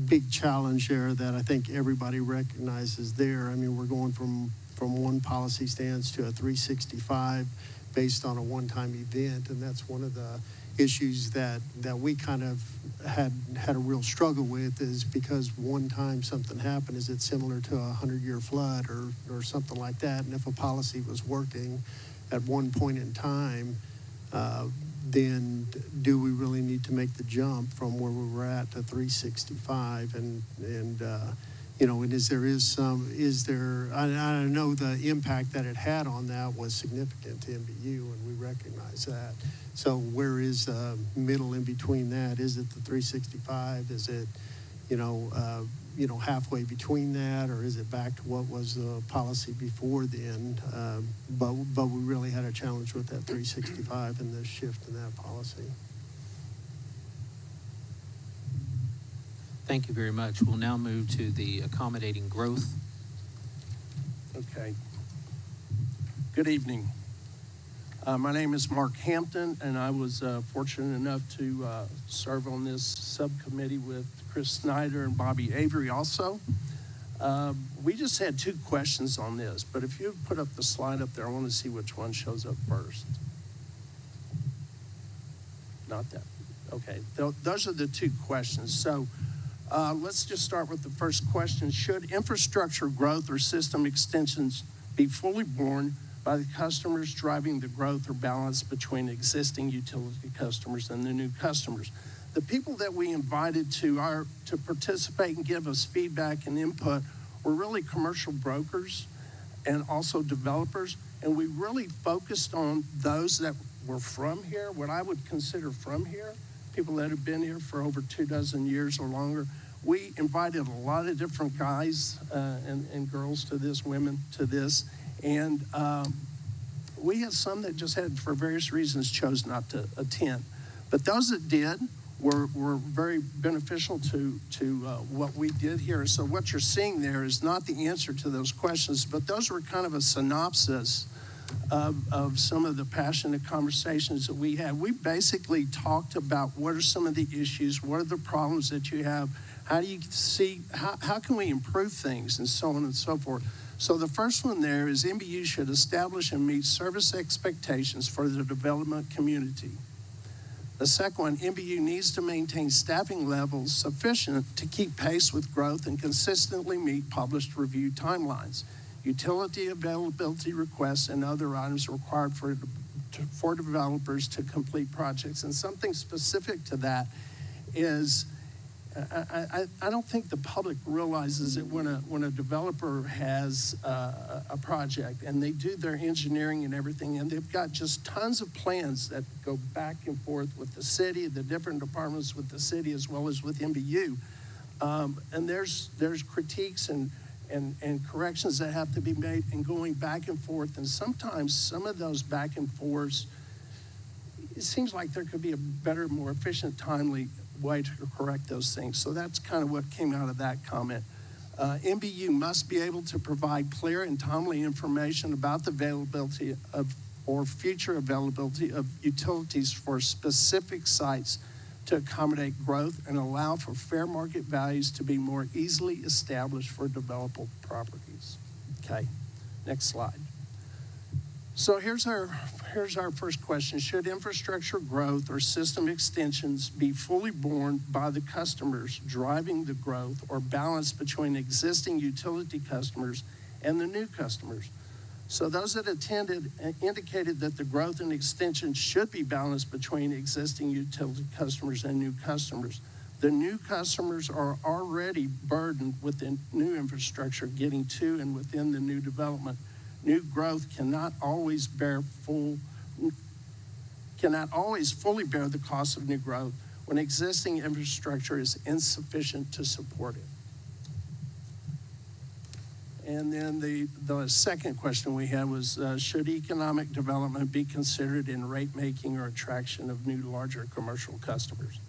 big challenge there that I think everybody recognizes there. I mean, we're going from one policy stance to a 365 based on a one-time event, and that's one of the issues that we kind of had a real struggle with, is because one time something happened, is it similar to a 100-year flood or something like that? And if a policy was working at one point in time, then do we really need to make the jump from where we were at to 365? And I know the impact that it had on that was significant to NBU, and we recognize that. So where is middle in between that? Is it the 365? Is it, halfway between that, or is it back to what was the policy before then? But we really had a challenge with that 365 and the shift in that policy. Thank you very much. We'll now move to the accommodating growth. Okay. Good evening. My name is Mark Hampton, and I was fortunate enough to serve on this subcommittee with Chris Snyder and Bobby Avery also. We just had 2 questions on this, but if you put up the slide up there, I want to see which one shows up first. Not that. Okay. Those are the 2 questions. So let's just start with the first question. Should infrastructure growth or system extensions be fully borne by the customers driving the growth or balance between existing utility customers and the new customers? The people that we invited to participate and give us feedback and input were really commercial brokers and also developers, and we really focused on those that were from here, what I would consider from here, people that have been here for over 24 years or longer. We invited a lot of different guys and girls to this, women to this, and we had some that just had, for various reasons, chose not to attend. But those that did were very beneficial to what we did here. So what you're seeing there is not the answer to those questions, but those were kind of a synopsis of some of the passionate conversations that we had. We basically talked about what are some of the issues, what are the problems that you have, how do you see, how can we improve things, and so on and so forth. So the first one there is NBU should establish and meet service expectations for the development community. The second one, NBU needs to maintain staffing levels sufficient to keep pace with growth and consistently meet published review timelines. Utility availability requests and other items required for developers to complete projects. And something specific to that is, I don't think the public realizes that when a developer has a project and they do their engineering and everything, and they've got just tons of plans that go back and forth with the city, the different departments with the city, as well as with NBU. And there's critiques and corrections that have to be made, and going back and forth. And sometimes some of those back and forths, it seems like there could be a better, more efficient, timely way to correct those things. So that's kind of what came out of that comment. NBU must be able to provide clear and timely information about the availability of or future availability of utilities for specific sites to accommodate growth and allow for fair market values to be more easily established for developable properties. Okay, next slide. So here's our first question. Should infrastructure growth or system extensions be fully borne by the customers driving the growth, or balanced between existing utility customers and the new customers? So those that attended indicated that the growth and extension should be balanced between existing utility customers and new customers. The new customers are already burdened with the new infrastructure getting to and within the new development. New growth cannot always fully bear the cost of new growth when existing infrastructure is insufficient to support it. And then the second question we had was, should economic development be considered in rate making or attraction of new larger commercial customers?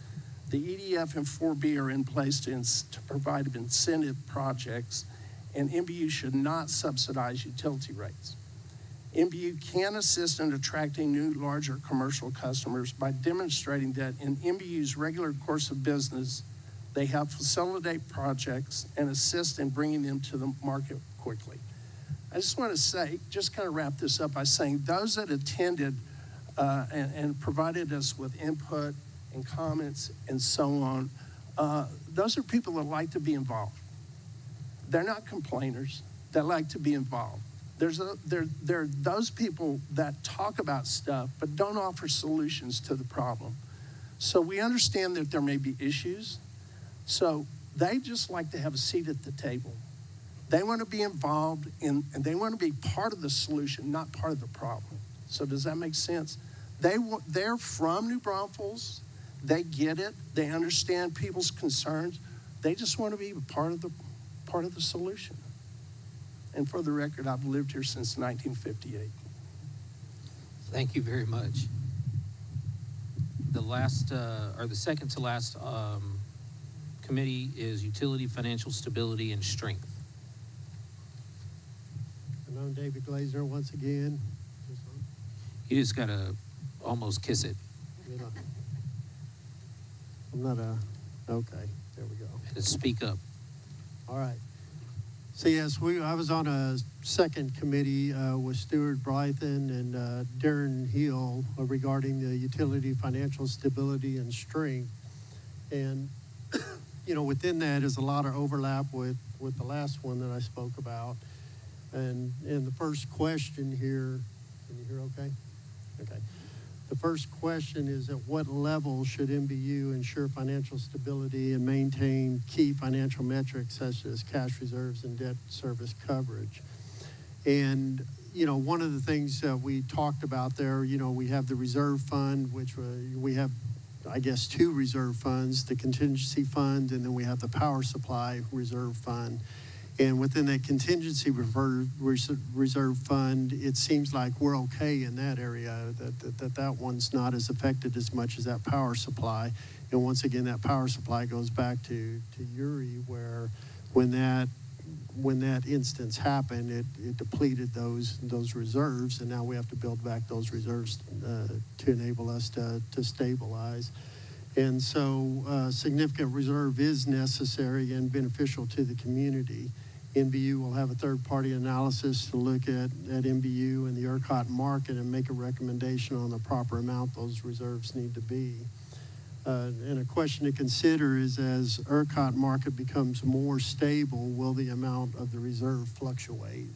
The EDF and 4B are in place to provide incentive projects, and NBU should not subsidize utility rates. NBU can assist in attracting new, larger commercial customers by demonstrating that in NBU's regular course of business, they help facilitate projects and assist in bringing them to the market quickly. I just want to say, just kind of wrap this up by saying those that attended and provided us with input and comments and so on, those are people that like to be involved. They're not complainers. They like to be involved. There are those people that talk about stuff but don't offer solutions to the problem. So we understand that there may be issues. So they just like to have a seat at the table. They want to be involved and they want to be part of the solution, not part of the problem. So does that make sense? They're from New Braunfels. They get it. They understand people's concerns. They just want to be part of the solution. And for the record, I've lived here since 1958. Thank you very much. The last, or the second to last committee is Utility Financial Stability and Strength. And I'm David Glazer once again. You just gotta almost kiss it. You know, I'm not okay, there we go. And speak up. All right. So yes, I was on a second committee with Stuart Blythen and Darren Hill regarding the utility financial stability and strength. And, you know, within that is a lot of overlap with the last one that I spoke about. And the first question here, can you hear okay? Okay. The first question is, at what level should NBU ensure financial stability and maintain key financial metrics such as cash reserves and debt service coverage? And, you know, one of the things we talked about there, you know, we have the reserve fund, which we have, I guess, two reserve funds, the contingency fund, and then we have the power supply reserve fund. And within that contingency reserve fund, it seems like we're okay in that area, that one's not as affected as much as that power supply. And once again, that power supply goes back to Uri, where when that instance happened, it depleted those reserves, and now we have to build back those reserves to enable us to stabilize. And so significant reserve is necessary and beneficial to the community. NBU will have a third-party analysis to look at NBU and the ERCOT market and make a recommendation on the proper amount those reserves need to be. And a question to consider is, as ERCOT market becomes more stable, will the amount of the reserve fluctuate?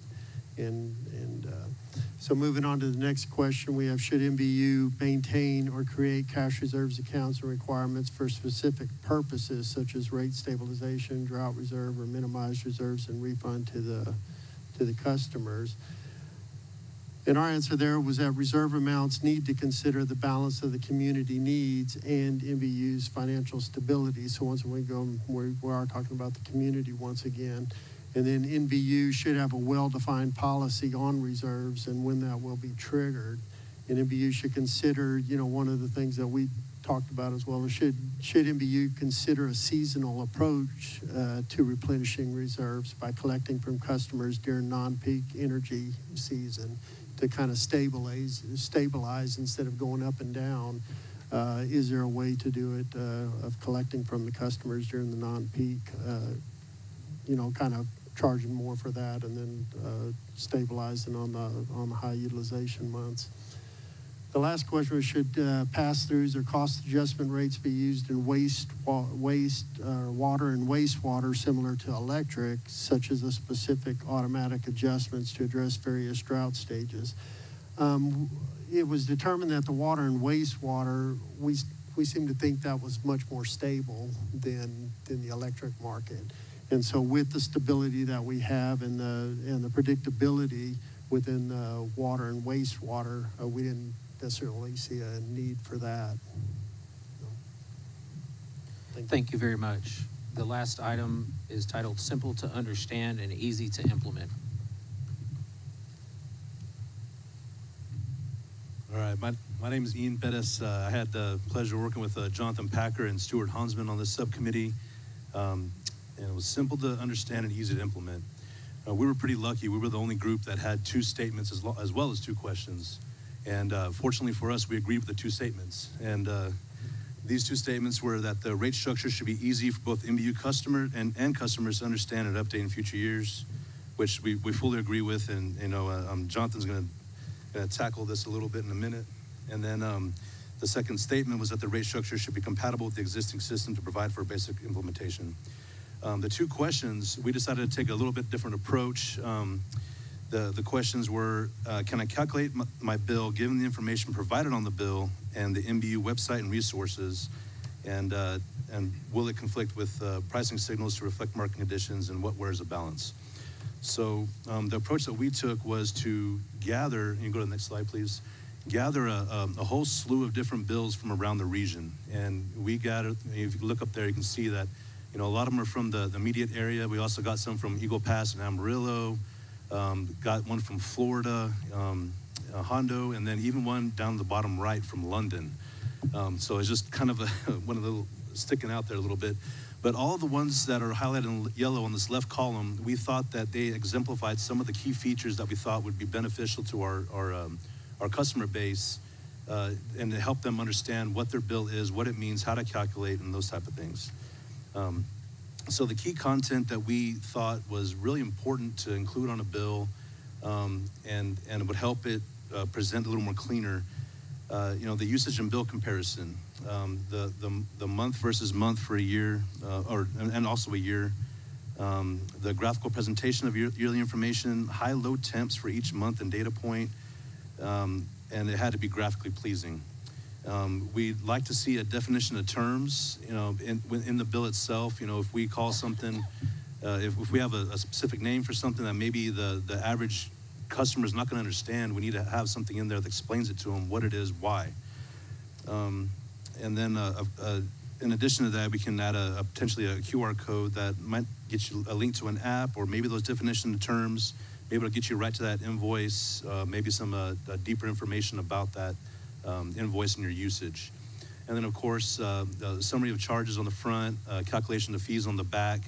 So moving on to the next question, we have, should NBU maintain or create cash reserves accounts and requirements for specific purposes such as rate stabilization, drought reserve, or minimized reserves and refund to the customers? And our answer there was that reserve amounts need to consider the balance of the community needs and NBU's financial stability. So once we go, we are talking about the community once again. And then NBU should have a well-defined policy on reserves and when that will be triggered. And NBU should consider, you know, one of the things that we talked about as well is, should NBU consider a seasonal approach to replenishing reserves by collecting from customers during non-peak energy season kind of stabilize instead of going up and down. Is there a way to do it of collecting from the customers during the non-peak, kind of charging more for that and then stabilizing on the high utilization months? The last question was, should pass-throughs or cost adjustment rates be used in water and wastewater similar to electric, such as a specific automatic adjustments to address various drought stages? It was determined that the water and wastewater, we seem to think that was much more stable than the electric market. And so with the stability that we have and the predictability within the water and wastewater, we didn't necessarily see a need for that. Thank you very much. The last item is titled Simple to Understand and Easy to Implement. All right, my name is Ian Bettis. I had the pleasure of working with Jonathan Packer and Stuart Hansman on this subcommittee, and it was simple to understand and easy to implement. We were pretty lucky. We were the only group that had two statements as well as two questions, and fortunately for us, we agreed with the two statements. And these two statements were that the rate structure should be easy for both NBU customers and customers to understand and update in future years, which we fully agree with. And Jonathan's going to tackle this a little bit in a minute. And then the second statement was that the rate structure should be compatible with the existing system to provide for a basic implementation. The two questions, we decided to take a little bit different approach. The questions were, can I calculate my bill given the information provided on the bill and the NBU website and resources, and will it conflict with pricing signals to reflect market conditions, and where is the balance? So the approach that we took was to gather, you can go to the next slide, please, gather a whole slew of different bills from around the region. And we gathered, if you look up there, you can see that, a lot of them are from the immediate area. We also got some from Eagle Pass and Amarillo, got one from Florida, Hondo, and then even one down the bottom right from London. So it's just kind of one of the sticking out there a little bit. But all the ones that are highlighted in yellow on this left column, we thought that they exemplified some of the key features that we thought would be beneficial to our customer base, and to help them understand what their bill is, what it means, how to calculate, and those type of things. So the key content that we thought was really important to include on a bill, and it would help it present a little more cleaner, the usage and bill comparison, the month versus month for a year, and also a year, the graphical presentation of yearly information, high-low temps for each month and data point, and it had to be graphically pleasing. We'd like to see a definition of terms, in the bill itself. If we call something, if we have a specific name for something that maybe the average customer is not going to understand, we need to have something in there that explains it to them, what it is, why. And then in addition to that, we can add potentially a QR code that might get you a link to an app, or maybe those definition of terms, maybe it'll get you right to that invoice, maybe some deeper information about that invoice and your usage. And then, of course, the summary of charges on the front, calculation of fees on the back.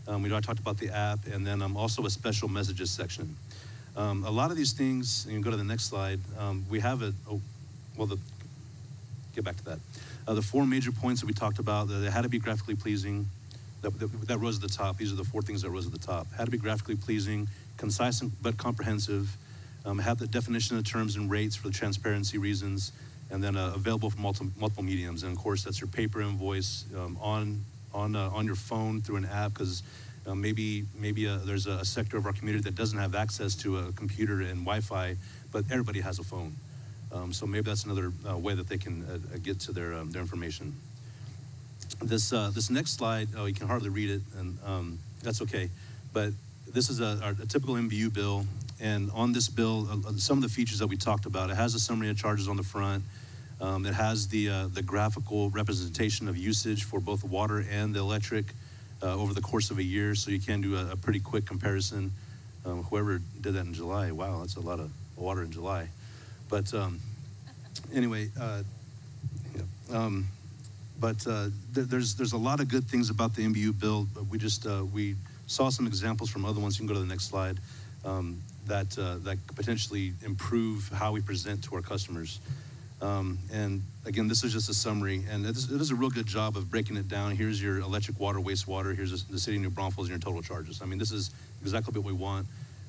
We already talked about the app, and then also a special messages section. A lot of these things, and you can go to the next slide, we have it, get back to that. The four major points that we talked about, that it had to be graphically pleasing, that rose at the top. These are the four things that rose at the top. Had to be graphically pleasing, concise but comprehensive, have the definition of terms and rates for the transparency reasons, and then available for multiple mediums. And of course, that's your paper invoice on your phone through an app, because maybe there's a sector of our community that doesn't have access to a computer and Wi-Fi, but everybody has a phone. So maybe that's another way that they can get to their information. This next slide, you can hardly read it, and that's okay. But this is a typical NBU bill, and on this bill, some of the features that we talked about, it has a summary of charges on the front. It has the graphical representation of usage for both water and the electric over the course of a year, so you can do a pretty quick comparison. Whoever did that in July, wow, that's a lot of water in July. But anyway, there's a lot of good things about the NBU bill, but we saw some examples from other ones. You can go to the next slide. that could potentially improve how we present to our customers. And again, this is just a summary, and it is a real good job of breaking it down. Here's your electric, water, wastewater. Here's the city of New Braunfels and your total charges. I mean, this is exactly what we want.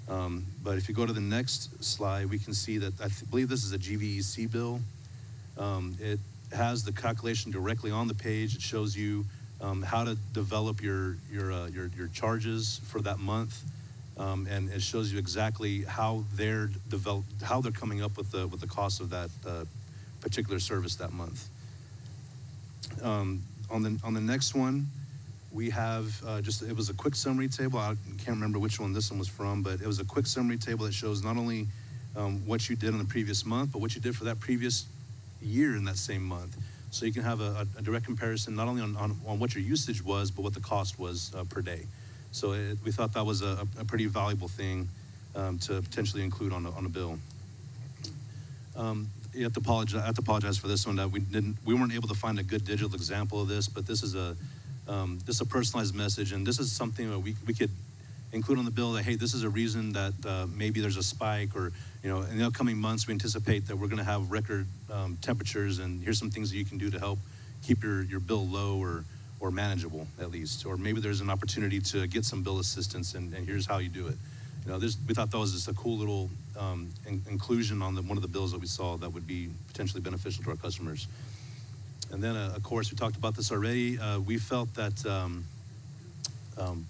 But if you go to the next slide, we can see that believe this is a GVEC bill. It has the calculation directly on the page. It shows you how to develop your charges for that month, and it shows you exactly how they're coming up with the cost of that particular service that month. On the next one, we have it was a quick summary table. I can't remember which one this one was from, but it was a quick summary table that shows not only what you did in the previous month, but what you did for that previous year in that same month. So you can have a direct comparison not only on what your usage was, but what the cost was per day. So we thought that was a pretty valuable thing to potentially include on a bill. You have to apologize for this one. We weren't able to find a good digital example of this, but this is a personalized message, and this is something that we could include on the bill that, hey, this is a reason that maybe there's a spike, or in the upcoming months we anticipate that we're going to have record temperatures, and here's some things that you can do to help keep your bill low or manageable at least, or maybe there's an opportunity to get some bill assistance, and here's how you do it. We thought that was just a cool little inclusion on one of the bills that we saw that would be potentially beneficial to our customers. And then, of course, we talked about this already. We felt that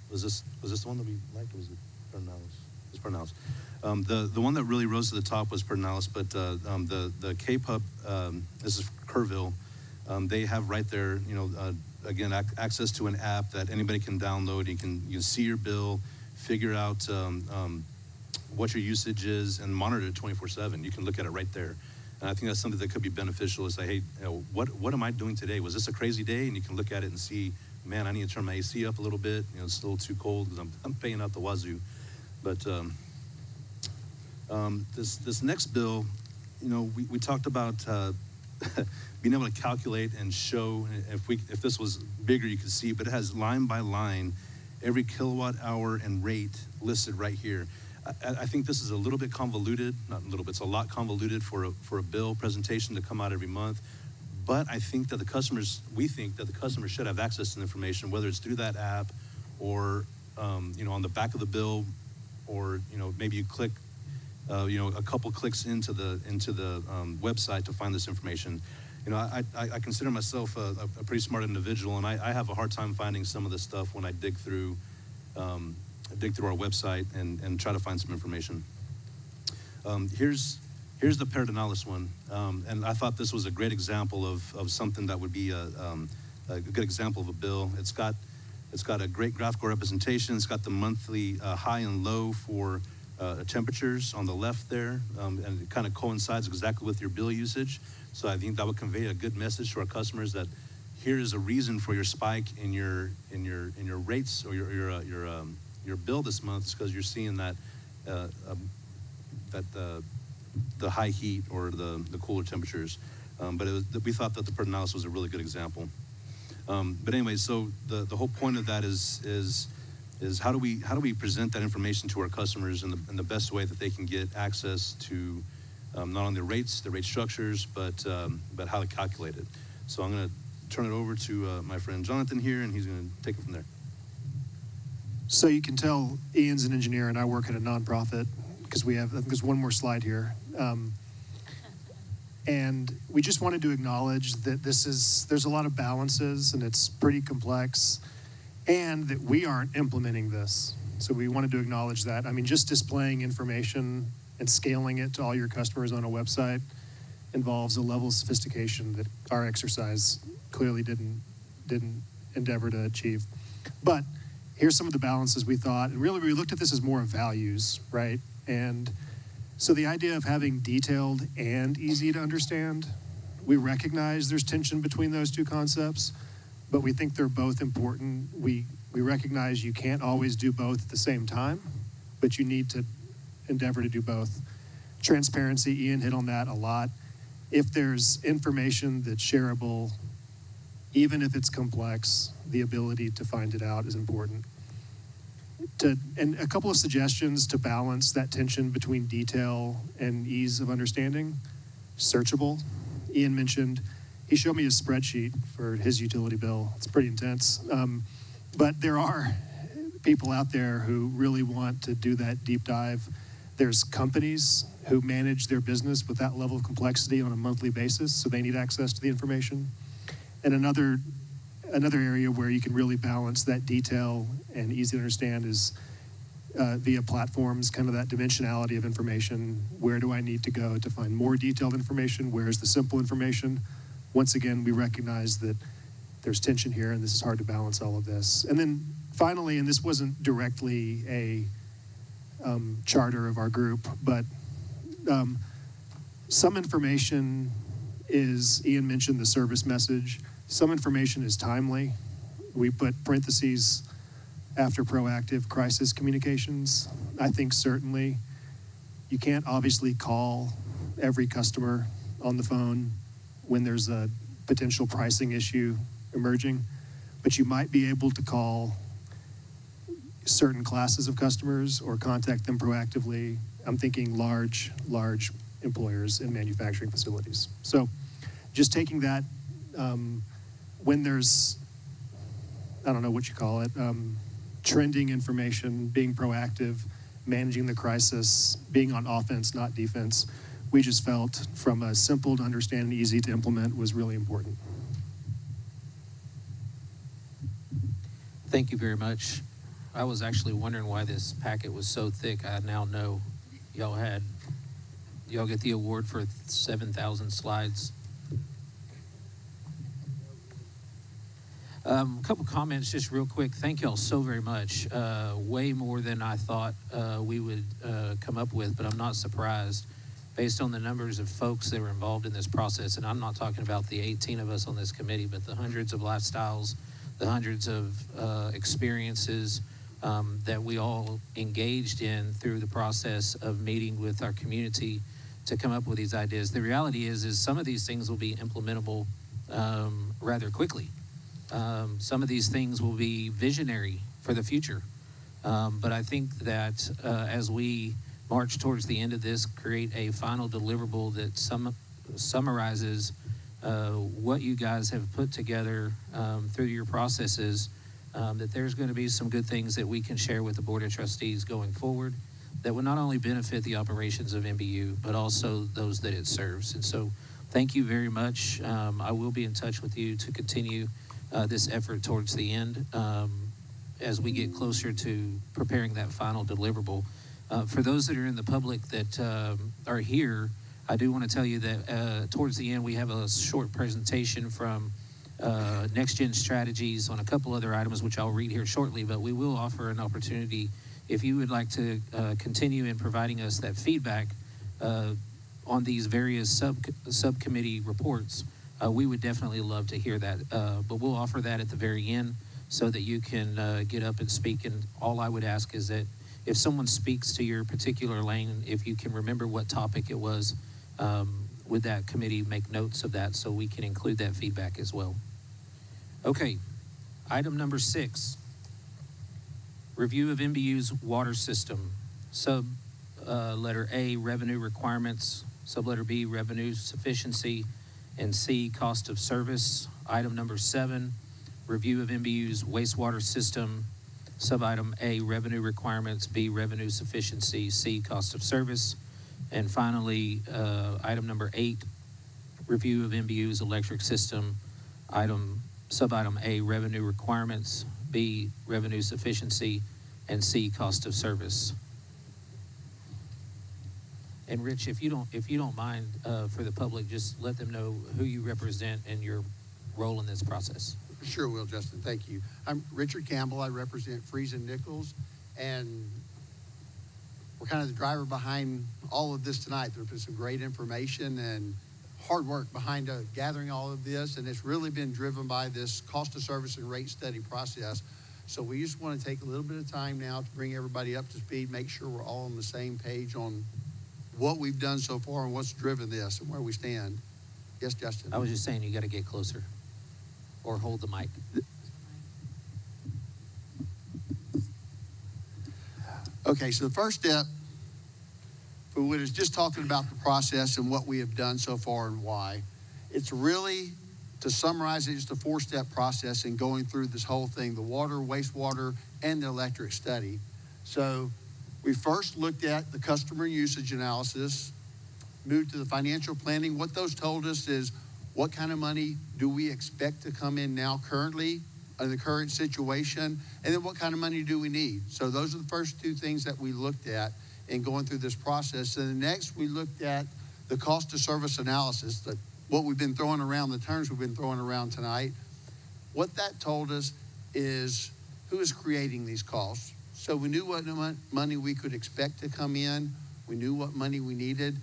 was this the one that we liked, or was it Pernalis? It was Pernalis. The one that really rose to the top was Pernalis, but the K-Pub, this is Kerrville. They have right there, again, access to an app that anybody can download. You can see your bill, figure out what your usage is, and monitor it 24/7. You can look at it right there. And I think that's something that could be beneficial, is say, hey, what am I doing today? Was this a crazy day? And you can look at it and see, man, I need to turn my AC up a little bit. It's a little too cold because I'm paying out the wazoo. But this next bill, we talked about being able to calculate and show. If this was bigger, you could see, but it has line by line every kilowatt hour and rate listed right here. I think this is a little bit convoluted, not a little bit, it's a lot convoluted for a bill presentation to come out every month. But we think that the customers should have access to the information, whether it's through that app or, on the back of the bill, or, maybe you click, a couple clicks into the website to find this information. I consider myself a pretty smart individual, and I have a hard time finding some of this stuff when I dig through our website and try to find some information. Here's the Pernalis one, and I thought this was a great example of something that would be a good example of a bill. It's got a great graphical representation. It's got the monthly high and low for temperatures on the left there, and it kind of coincides exactly with your bill usage. So I think that would convey a good message to our customers that here is a reason for your spike in your rates or your bill this month, is because you're seeing that the high heat or the cooler temperatures. But we thought that the Pernalis was a really good example. But anyway, so the whole point of that is how do we present that information to our customers in the best way that they can get access to not only the rate structures, but how to calculate it. So I'm going to turn it over to my friend Jonathan here, and he's going to take it from there. So you can tell Ian's an engineer and I work at a nonprofit, because I think there's one more slide here. And we just wanted to acknowledge that there's a lot of balances and it's pretty complex, and that we aren't implementing this. So we wanted to acknowledge that. I mean, just displaying information and scaling it to all your customers on a website involves a level of sophistication that our exercise clearly didn't endeavor to achieve. But here's some of the balances we thought, and really we looked at this as more of values, right? And so the idea of having detailed and easy to understand, we recognize there's tension between those two concepts, but we think they're both important. We recognize you can't always do both at the same time, but you need to endeavor to do both. Transparency, Ian hit on that a lot. If there's information that's shareable, even if it's complex, the ability to find it out is important. and a couple of suggestions to balance that tension between detail and ease of understanding. Searchable. Ian mentioned, he showed me a spreadsheet for his utility bill. It's pretty intense. But there are people out there who really want to do that deep dive. There's companies who manage their business with that level of complexity on a monthly basis, so they need access to the information. And another area where you can really balance that detail and easy to understand is via platforms, kind of that dimensionality of information. Where do I need to go to find more detailed information? Where is the simple information? Once again, we recognize that there's tension here, and this is hard to balance all of this. And then finally, and this wasn't directly a charter of our group, but some information is, Ian mentioned the service message, some information is timely. We put parentheses after proactive crisis communications. I think certainly you can't obviously call every customer on the phone when there's a potential pricing issue emerging, but you might be able to call certain classes of customers or contact them proactively. I'm thinking large employers and manufacturing facilities. So just taking that, when there's, I don't know what you call it, trending information, being proactive, managing the crisis, being on offense, not defense, we just felt from a simple to understand and easy to implement was really important. Thank you very much. I was actually wondering why this packet was so thick. I now know y'all get the award for 7,000 slides. A couple comments just real quick. Thank y'all so very much. Way more than I thought we would come up with, but I'm not surprised based on the numbers of folks that were involved in this process. And I'm not talking about the 18 of us on this committee, but the hundreds of lifestyles, the hundreds of experiences that we all engaged in through the process of meeting with our community to come up with these ideas. The reality is some of these things will be implementable rather quickly. Some of these things will be visionary for the future. But I think that as we march towards the end of this, create a final deliverable that summarizes what you guys have put together through your processes, that there's going to be some good things that we can share with the Board of Trustees going forward that will not only benefit the operations of NBU, but also those that it serves. And so thank you very much. I will be in touch with you to continue this effort towards the end as we get closer to preparing that final deliverable. For those that are in the public that are here, I do want to tell you that towards the end we have a short presentation from Next Gen Strategies on a couple other items, which I'll read here shortly, but we will offer an opportunity if you would like to continue in providing us that feedback on these various subcommittee reports. We would definitely love to hear that, but we'll offer that at the very end so that you can get up and speak. And all I would ask is that if someone speaks to your particular lane, if you can remember what topic it was, would that committee make notes of that so we can include that feedback as well? Okay, item number 6, review of NBU's water system. Letter A, revenue requirements. Letter B, revenue sufficiency. And C, cost of service. Item number 7, review of NBU's wastewater system. Subitem A, revenue requirements. B, revenue sufficiency. C, cost of service. And finally, item number 8, review of NBU's electric system. Subitem A, revenue requirements. B, revenue sufficiency. And C, cost of service. And Rich, if you don't mind, for the public, just let them know who you represent and your role in this process. Sure will, Justin. Thank you. I'm Richard Campbell. I represent Friesen Nichols, and we're kind of the driver behind all of this tonight. There's been some great information and hard work behind gathering all of this, and it's really been driven by this cost of service and rate study process. So we just want to take a little bit of time now to bring everybody up to speed, make sure we're all on the same page on what we've done so far and what's driven this and where we stand. Yes, Justin? I was just saying you got to get closer or hold the mic. Okay, so the first step, for what is just talking about the process and what we have done so far and why. It's really, to summarize it, just a 4-step process in going through this whole thing, the water, wastewater, and the electric study. So we first looked at the customer usage analysis, moved to the financial planning. What those told us is what kind of money do we expect to come in now currently in the current situation, and then what kind of money do we need? So those are the first 2 things that we looked at in going through this process. And then next we looked at the cost of service analysis, what we've been throwing around, the terms we've been throwing around tonight. What that told us is who is creating these costs. So we knew what money we could expect to come in. We knew what money we needed.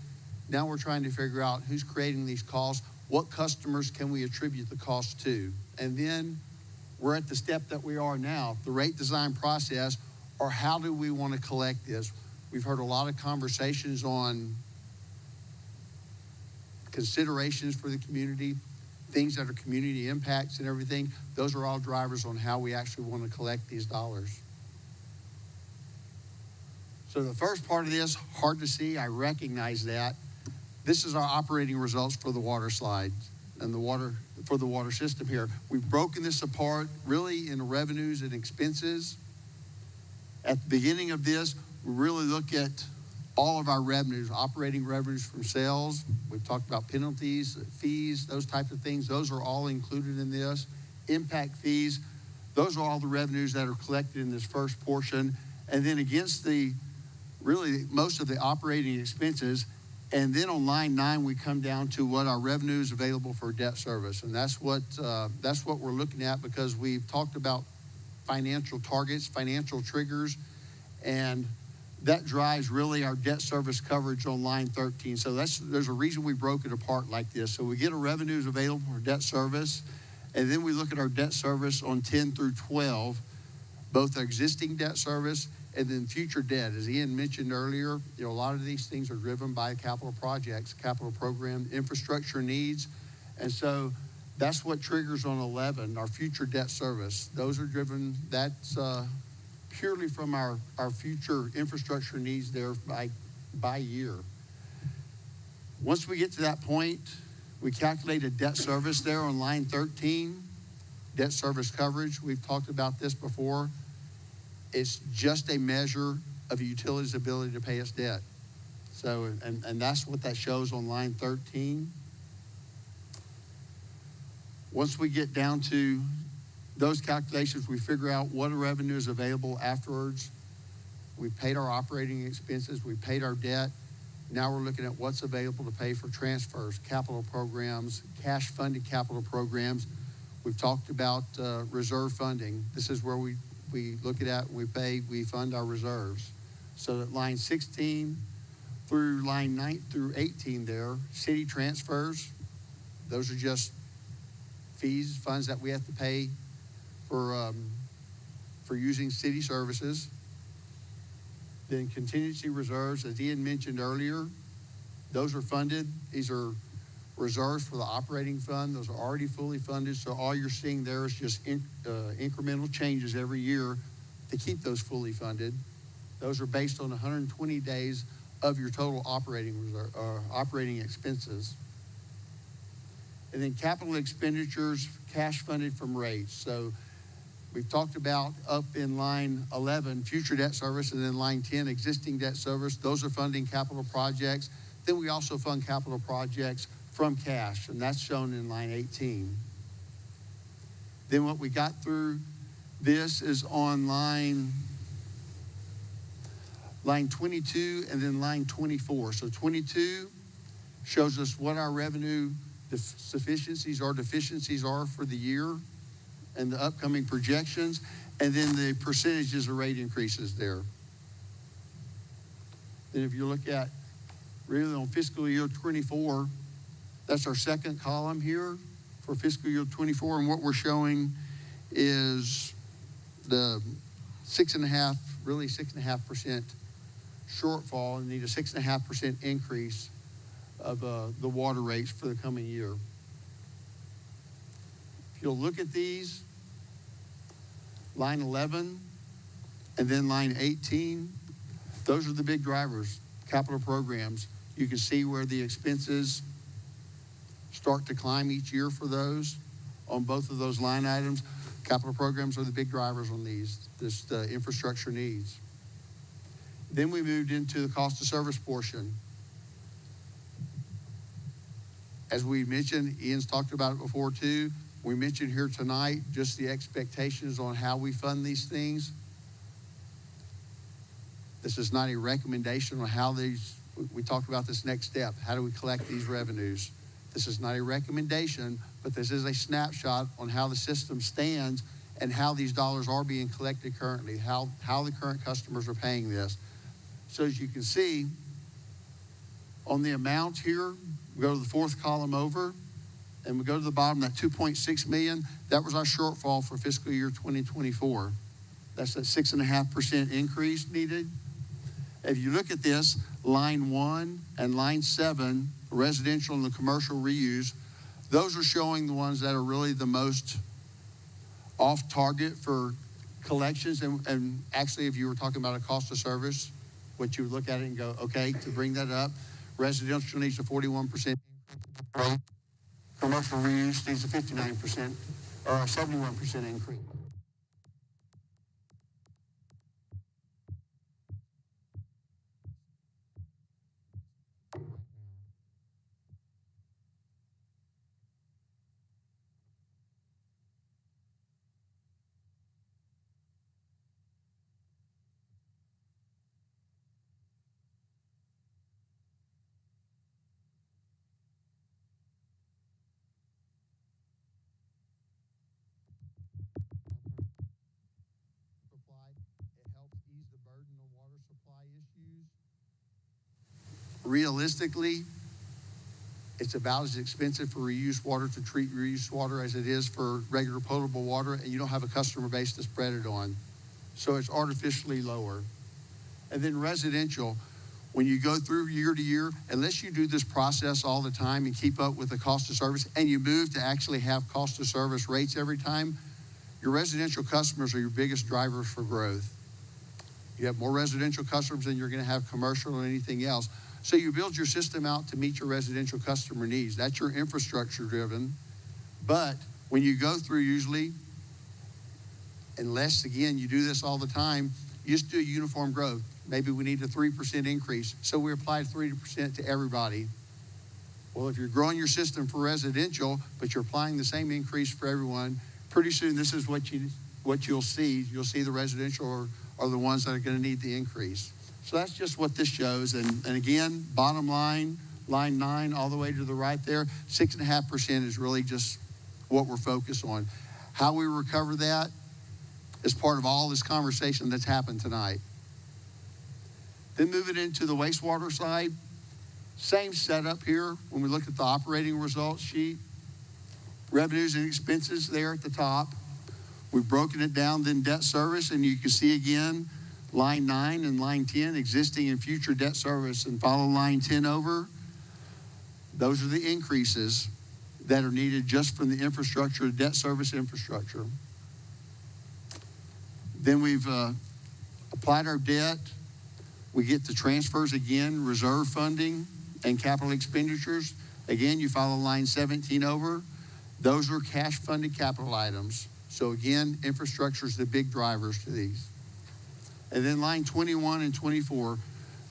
Now we're trying to figure out who's creating these costs, what customers can we attribute the cost to. And then we're at the step that we are now, the rate design process, or how do we want to collect this? We've heard a lot of conversations on considerations for the community, things that are community impacts and everything. Those are all drivers on how we actually want to collect these dollars. So the first part of this, hard to see, I recognize that. This is our operating results for the water slide and the water for the water system here. We've broken this apart really into revenues and expenses. At the beginning of this, we really look at all of our revenues, operating revenues from sales. We've talked about penalties, fees, those types of things. Those are all included in this. Impact fees, those are all the revenues that are collected in this first portion. And then against the, really most of the operating expenses. And then on line 9, we come down to what our revenues available for debt service. And that's what we're looking at, because we've talked about financial targets, financial triggers, and that drives really our debt service coverage on line 13. So there's a reason we broke it apart like this. So we get our revenues available for debt service, and then we look at our debt service on 10 through 12, both our existing debt service and then future debt. As Ian mentioned earlier, a lot of these things are driven by capital projects, capital program, infrastructure needs. And so that's what triggers on 11, our future debt service. Those are driven, that's purely from our future infrastructure needs there by year. Once we get to that point, we calculate a debt service there on line 13, debt service coverage. We've talked about this before. It's just a measure of a utility's ability to pay its debt. So, and that's what that shows on line 13. Once we get down to those calculations, we figure out what revenue is available afterwards. We paid our operating expenses, we paid our debt. Now we're looking at what's available to pay for transfers, capital programs, cash funded capital programs. We've talked about reserve funding. This is where we look at it, we fund our reserves. So at line 16 through line 9 through 18 there, city transfers, those are just fees, funds that we have to pay for using city services. Then contingency reserves, as Ian mentioned earlier, those are funded. These are reserves for the operating fund. Those are already fully funded. So all you're seeing there is just incremental changes every year to keep those fully funded. Those are based on 120 days of your total operating expenses. And then capital expenditures, cash funded from rates. So we've talked about up in line 11, future debt service, and then line 10, existing debt service. Those are funding capital projects. Then we also fund capital projects from cash, and that's shown in line 18. Then what we got through this is on line 22 and then line 24. So 22 shows us what our revenue sufficiencies or deficiencies are for the year and the upcoming projections, and then the percentages of rate increases there. Then if you look at really on fiscal year 24, that's our second column here for fiscal year 24, and what we're showing is the 6.5% shortfall, and need a 6.5% increase of the water rates for the coming year. If you'll look at these, line 11 and then line 18, Those are the big drivers, capital programs. You can see where the expenses start to climb each year for those on both of those line items. Capital programs are the big drivers on the infrastructure needs. Then we moved into the cost of service portion. As we mentioned, Ian's talked about it before too. We mentioned here tonight just the expectations on how we fund these things. This is not a recommendation on how we talked about this next step. How do we collect these revenues? This is not a recommendation, but this is a snapshot on how the system stands and how these dollars are being collected currently, how the current customers are paying this. So as you can see, on the amount here, we go to the fourth column over, and we go to the bottom, that 2.6 million, that was our shortfall for fiscal year 2024. That's that 6.5% increase needed. If you look at this, line 1 and line 7, residential and the commercial reuse, those are showing the ones that are really the most off target for collections. And actually, if you were talking about a cost of service, what you would look at it and go, okay, to bring that up, residential needs a 41% increase. Commercial reuse needs a 59% or a 71% increase. It helps ease the burden on water supply issues. Realistically, it's about as expensive for reused water to treat reused water as it is for regular potable water, and you don't have a customer base to spread it on. So it's artificially lower. And then residential, when you go through year to year, unless you do this process all the time and keep up with the cost of service, and you move to actually have cost of service rates every time, your residential customers are your biggest drivers for growth. You have more residential customers than you're going to have commercial or anything else. So you build your system out to meet your residential customer needs. That's your infrastructure driven. But when you go through usually, unless again you do this all the time, you just do a uniform growth. Maybe we need a 3% increase. So we applied 3% to everybody. Well, if you're growing your system for residential, but you're applying the same increase for everyone, pretty soon this is what you'll see. You'll see the residential are the ones that are going to need the increase. So that's just what this shows. And again, bottom line, line 9 all the way to the right there, 6.5% is really just what we're focused on. How we recover that is part of all this conversation that's happened tonight. Then moving into the wastewater side, same setup here when we look at the operating results sheet. Revenues and expenses there at the top. We've broken it down, then debt service, and you can see again, line 9 and line 10, existing and future debt service, and follow line 10 over. Those are the increases that are needed just from the infrastructure, debt service infrastructure. Then we've applied our debt. We get the transfers again, reserve funding and capital expenditures. Again, you follow line 17 over. Those are cash funded capital items. So again, infrastructure is the big drivers to these. And then line 21 and 24,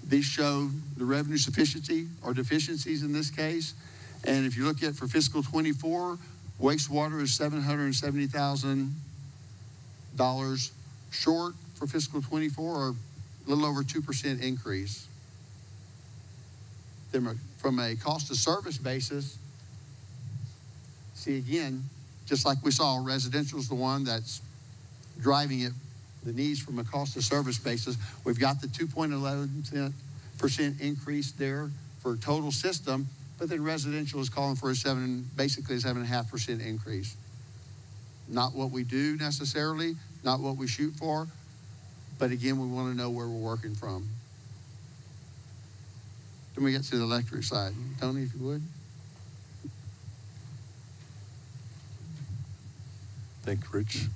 these show the revenue sufficiency or deficiencies in this case. And if you look at for fiscal 24, wastewater is $770,000 short for fiscal 24, or a little over 2% increase. Then from a cost of service basis, see again, just like we saw, residential is the one that's driving it, the needs from a cost of service basis. We've got the 2.11% increase there for total system, but then residential is calling for basically a 7.5% increase. Not what we do necessarily, not what we shoot for, but again, we want to know where we're working from. Then we get to the electric side. Tony, if you would. Thank you, Rich.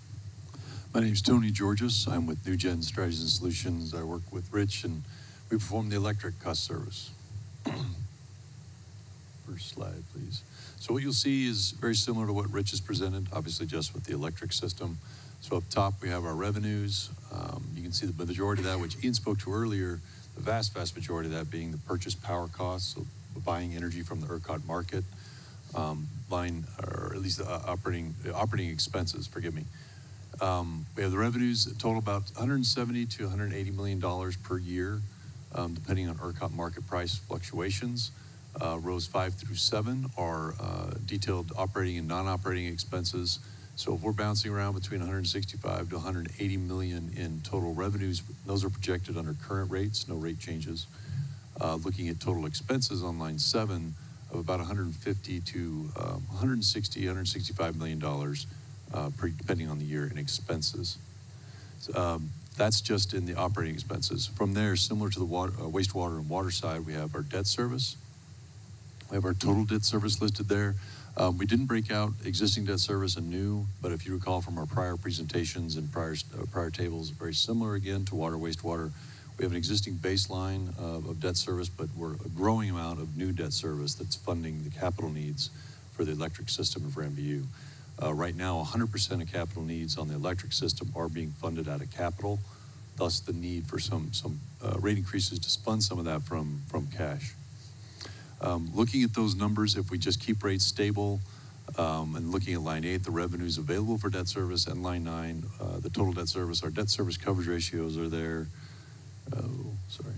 My name is Tony Georges. I'm with New Gen Strategies and Solutions. I work with Rich and We perform the electric cost service. First slide, please. So what you'll see is very similar to what Rich has presented, obviously just with the electric system. So up top, we have our revenues. You can see the majority of that, which Ian spoke to earlier, the vast majority of that being the purchase power costs, so buying energy from the ERCOT market, buying, or at least the operating expenses, forgive me. We have the revenues that total about $170 to $180 million per year, depending on ERCOT market price fluctuations. Rows 5 through 7 are detailed operating and non-operating expenses. So if we're bouncing around between 165 to 180 million in total revenues, those are projected under current rates, no rate changes. Looking at total expenses on line 7 of about 150 to 160, 165 million dollars, depending on the year in expenses. That's just in the operating expenses. From there, similar to the wastewater and water side, we have our debt service. We have our total debt service listed there. We didn't break out existing debt service and new, but if you recall from our prior presentations and prior tables, very similar again to water, wastewater. We have an existing baseline of debt service, but we're a growing amount of new debt service that's funding the capital needs for the electric system for NBU. Right now, 100% of capital needs on the electric system are being funded out of capital, thus the need for some rate increases to fund some of that from cash. Looking at those numbers, if we just keep rates stable, and looking at line 8, the revenues available for debt service, and line 9, the total debt service, our debt service coverage ratios are there. Sorry.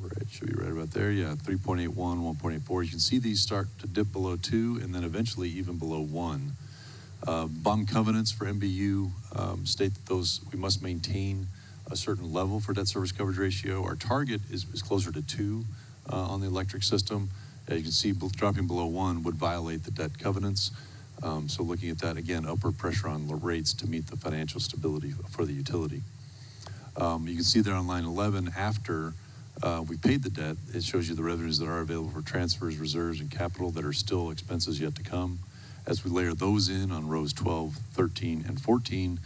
Right, should be right about there. Yeah, 3.81, 1.84. You can see these start to dip below 2 and then eventually even below 1. Bond covenants for NBU state that those we must maintain a certain level for debt service coverage ratio. Our target is closer to 2 on the electric system. You can see dropping below 1 would violate the debt covenants. So looking at that, again, upward pressure on the rates to meet the financial stability for the utility. You can see there on line 11, after we paid the debt, it shows you the revenues that are available for transfers, reserves, and capital that are still expenses yet to come. As we layer those in on rows 12, 13, and 14,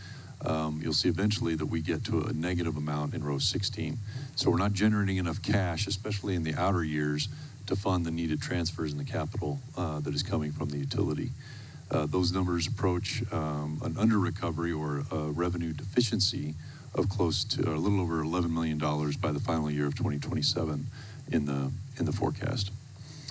you'll see eventually that we get to a negative amount in row 16. So we're not generating enough cash, especially in the outer years, to fund the needed transfers in the capital that is coming from the utility. Those numbers approach an under recovery or a revenue deficiency of close to a little over $11 million by the final year of 2027 in the forecast.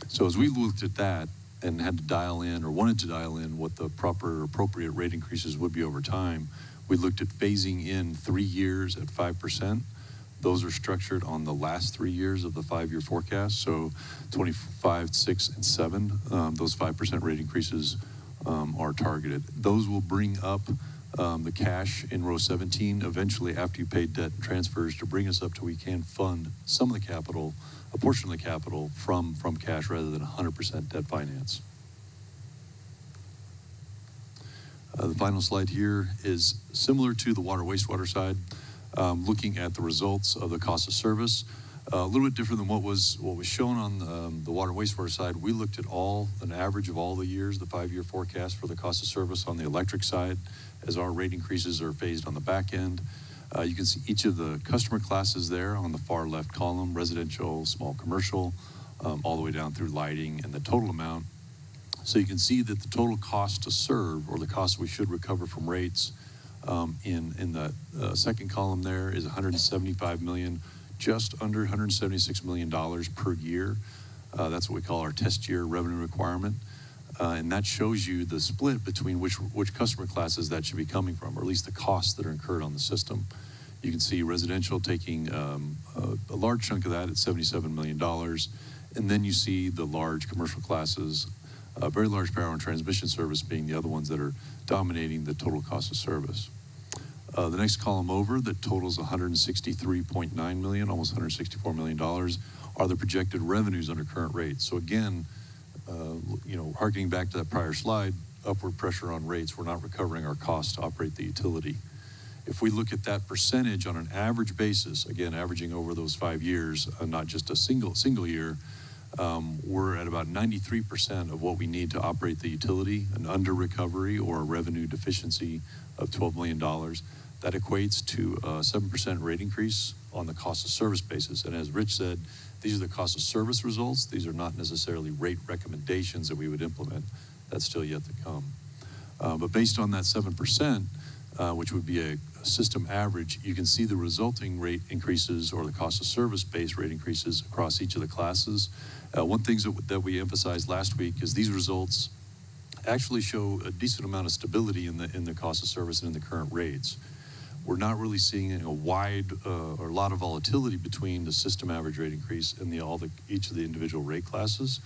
So as we looked at that and had to dial in or wanted to dial in what the proper appropriate rate increases would be over time, we looked at phasing in 3 years at 5%. Those are structured on the last 3 years of the 5-year forecast. So 25, 6, and 7, those 5% rate increases are targeted. Those will bring up the cash in row 17 eventually after you pay debt and transfers to bring us up to we can fund some of the capital, a portion of the capital from cash rather than 100% debt finance. The final slide here is similar to the water wastewater side, looking at the results of the cost of service. A little bit different than what was shown on the water wastewater side. We looked at an average of all the years, the 5-year forecast for the cost of service on the electric side, as our rate increases are phased on the back end. You can see each of the customer classes there on the far left column: residential, small commercial, all the way down through lighting, and the total amount. So you can see that the total cost to serve, or the cost we should recover from rates, in the second column there is $175 million, just under $176 million per year. That's what we call our test year revenue requirement. And that shows you the split between which customer classes that should be coming from, or at least the costs that are incurred on the system. You can see residential taking a large chunk of that at $77 million. And then you see the large commercial classes, very large power and transmission service being the other ones that are dominating the total cost of service. The next column over that totals $163.9 million, almost $164 million, are the projected revenues under current rates. So again, harkening back to that prior slide, upward pressure on rates, we're not recovering our costs to operate the utility. If we look at that percentage on an average basis, again, averaging over those 5 years, not just a single year, we're at about 93% of what we need to operate the utility, an under recovery or a revenue deficiency of $12 million. That equates to a 7% rate increase on the cost of service basis. And as Rich said, these are the cost of service results. These are not necessarily rate recommendations that we would implement. That's still yet to come. But based on that 7%, which would be a system average, you can see the resulting rate increases or the cost of service based rate increases across each of the classes. One thing that we emphasized last week is these results actually show a decent amount of stability in the cost of service and in the current rates. We're not really seeing a wide or a lot of volatility between the system average rate increase and each of the individual rate classes.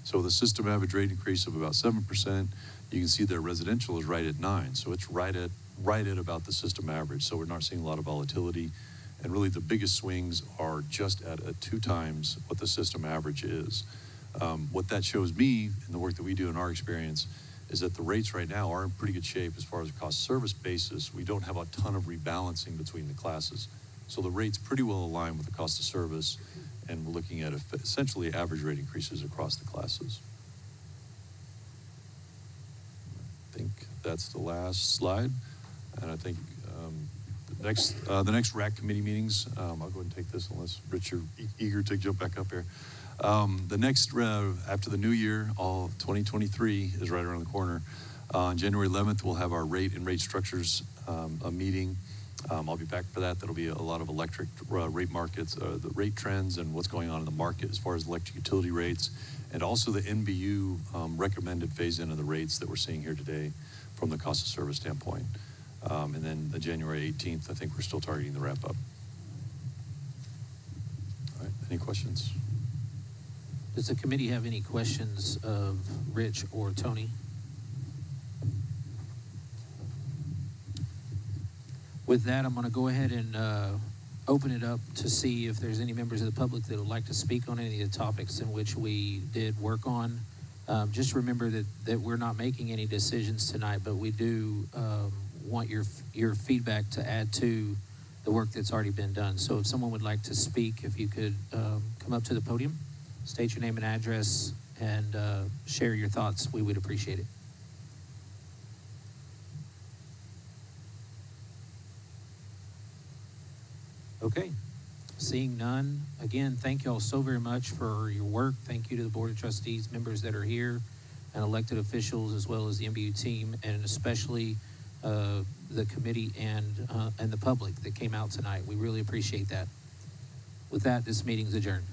So the system average rate increase of about 7%, you can see their residential is right at 9%. So it's right at about the system average. So we're not seeing a lot of volatility. And really the biggest swings are just at 2 times what the system average is. What that shows me in the work that we do in our experience is that the rates right now are in pretty good shape as far as the cost service basis. We don't have a ton of rebalancing between the classes. So the rates pretty well align with the cost of service, and we're looking at essentially average rate increases across the classes. I think that's the last slide. And I think the next RAC committee meetings, I'll go ahead and take this unless Rich, you're eager to jump back up here. The next, after the new year, all 2023 is right around the corner. On January 11th, we'll have our rate and rate structures a meeting. I'll be back for that. That'll be a lot of electric rate markets, the rate trends and what's going on in the market as far as electric utility rates, and also the NBU recommended phase-in of the rates that we're seeing here today from the cost of service standpoint. And then the January 18th, I think we're still targeting the wrap up. All right, any questions? Does the committee have any questions of Rich or Tony? With that, I'm going to go ahead and open it up to see if there's any members of the public that would like to speak on any of the topics in which we did work on. Just remember that we're not making any decisions tonight, but we do want your feedback to add to the work that's already been done. So if someone would like to speak, if you could come up to the podium, state your name and address, and share your thoughts, we would appreciate it. Okay, seeing none, again, thank you all so very much for your work. Thank you to the Board of Trustees, members that are here, and elected officials, as well as the NBU team, and especially the committee and the public that came out tonight. We really appreciate that. With that, this meeting is adjourned.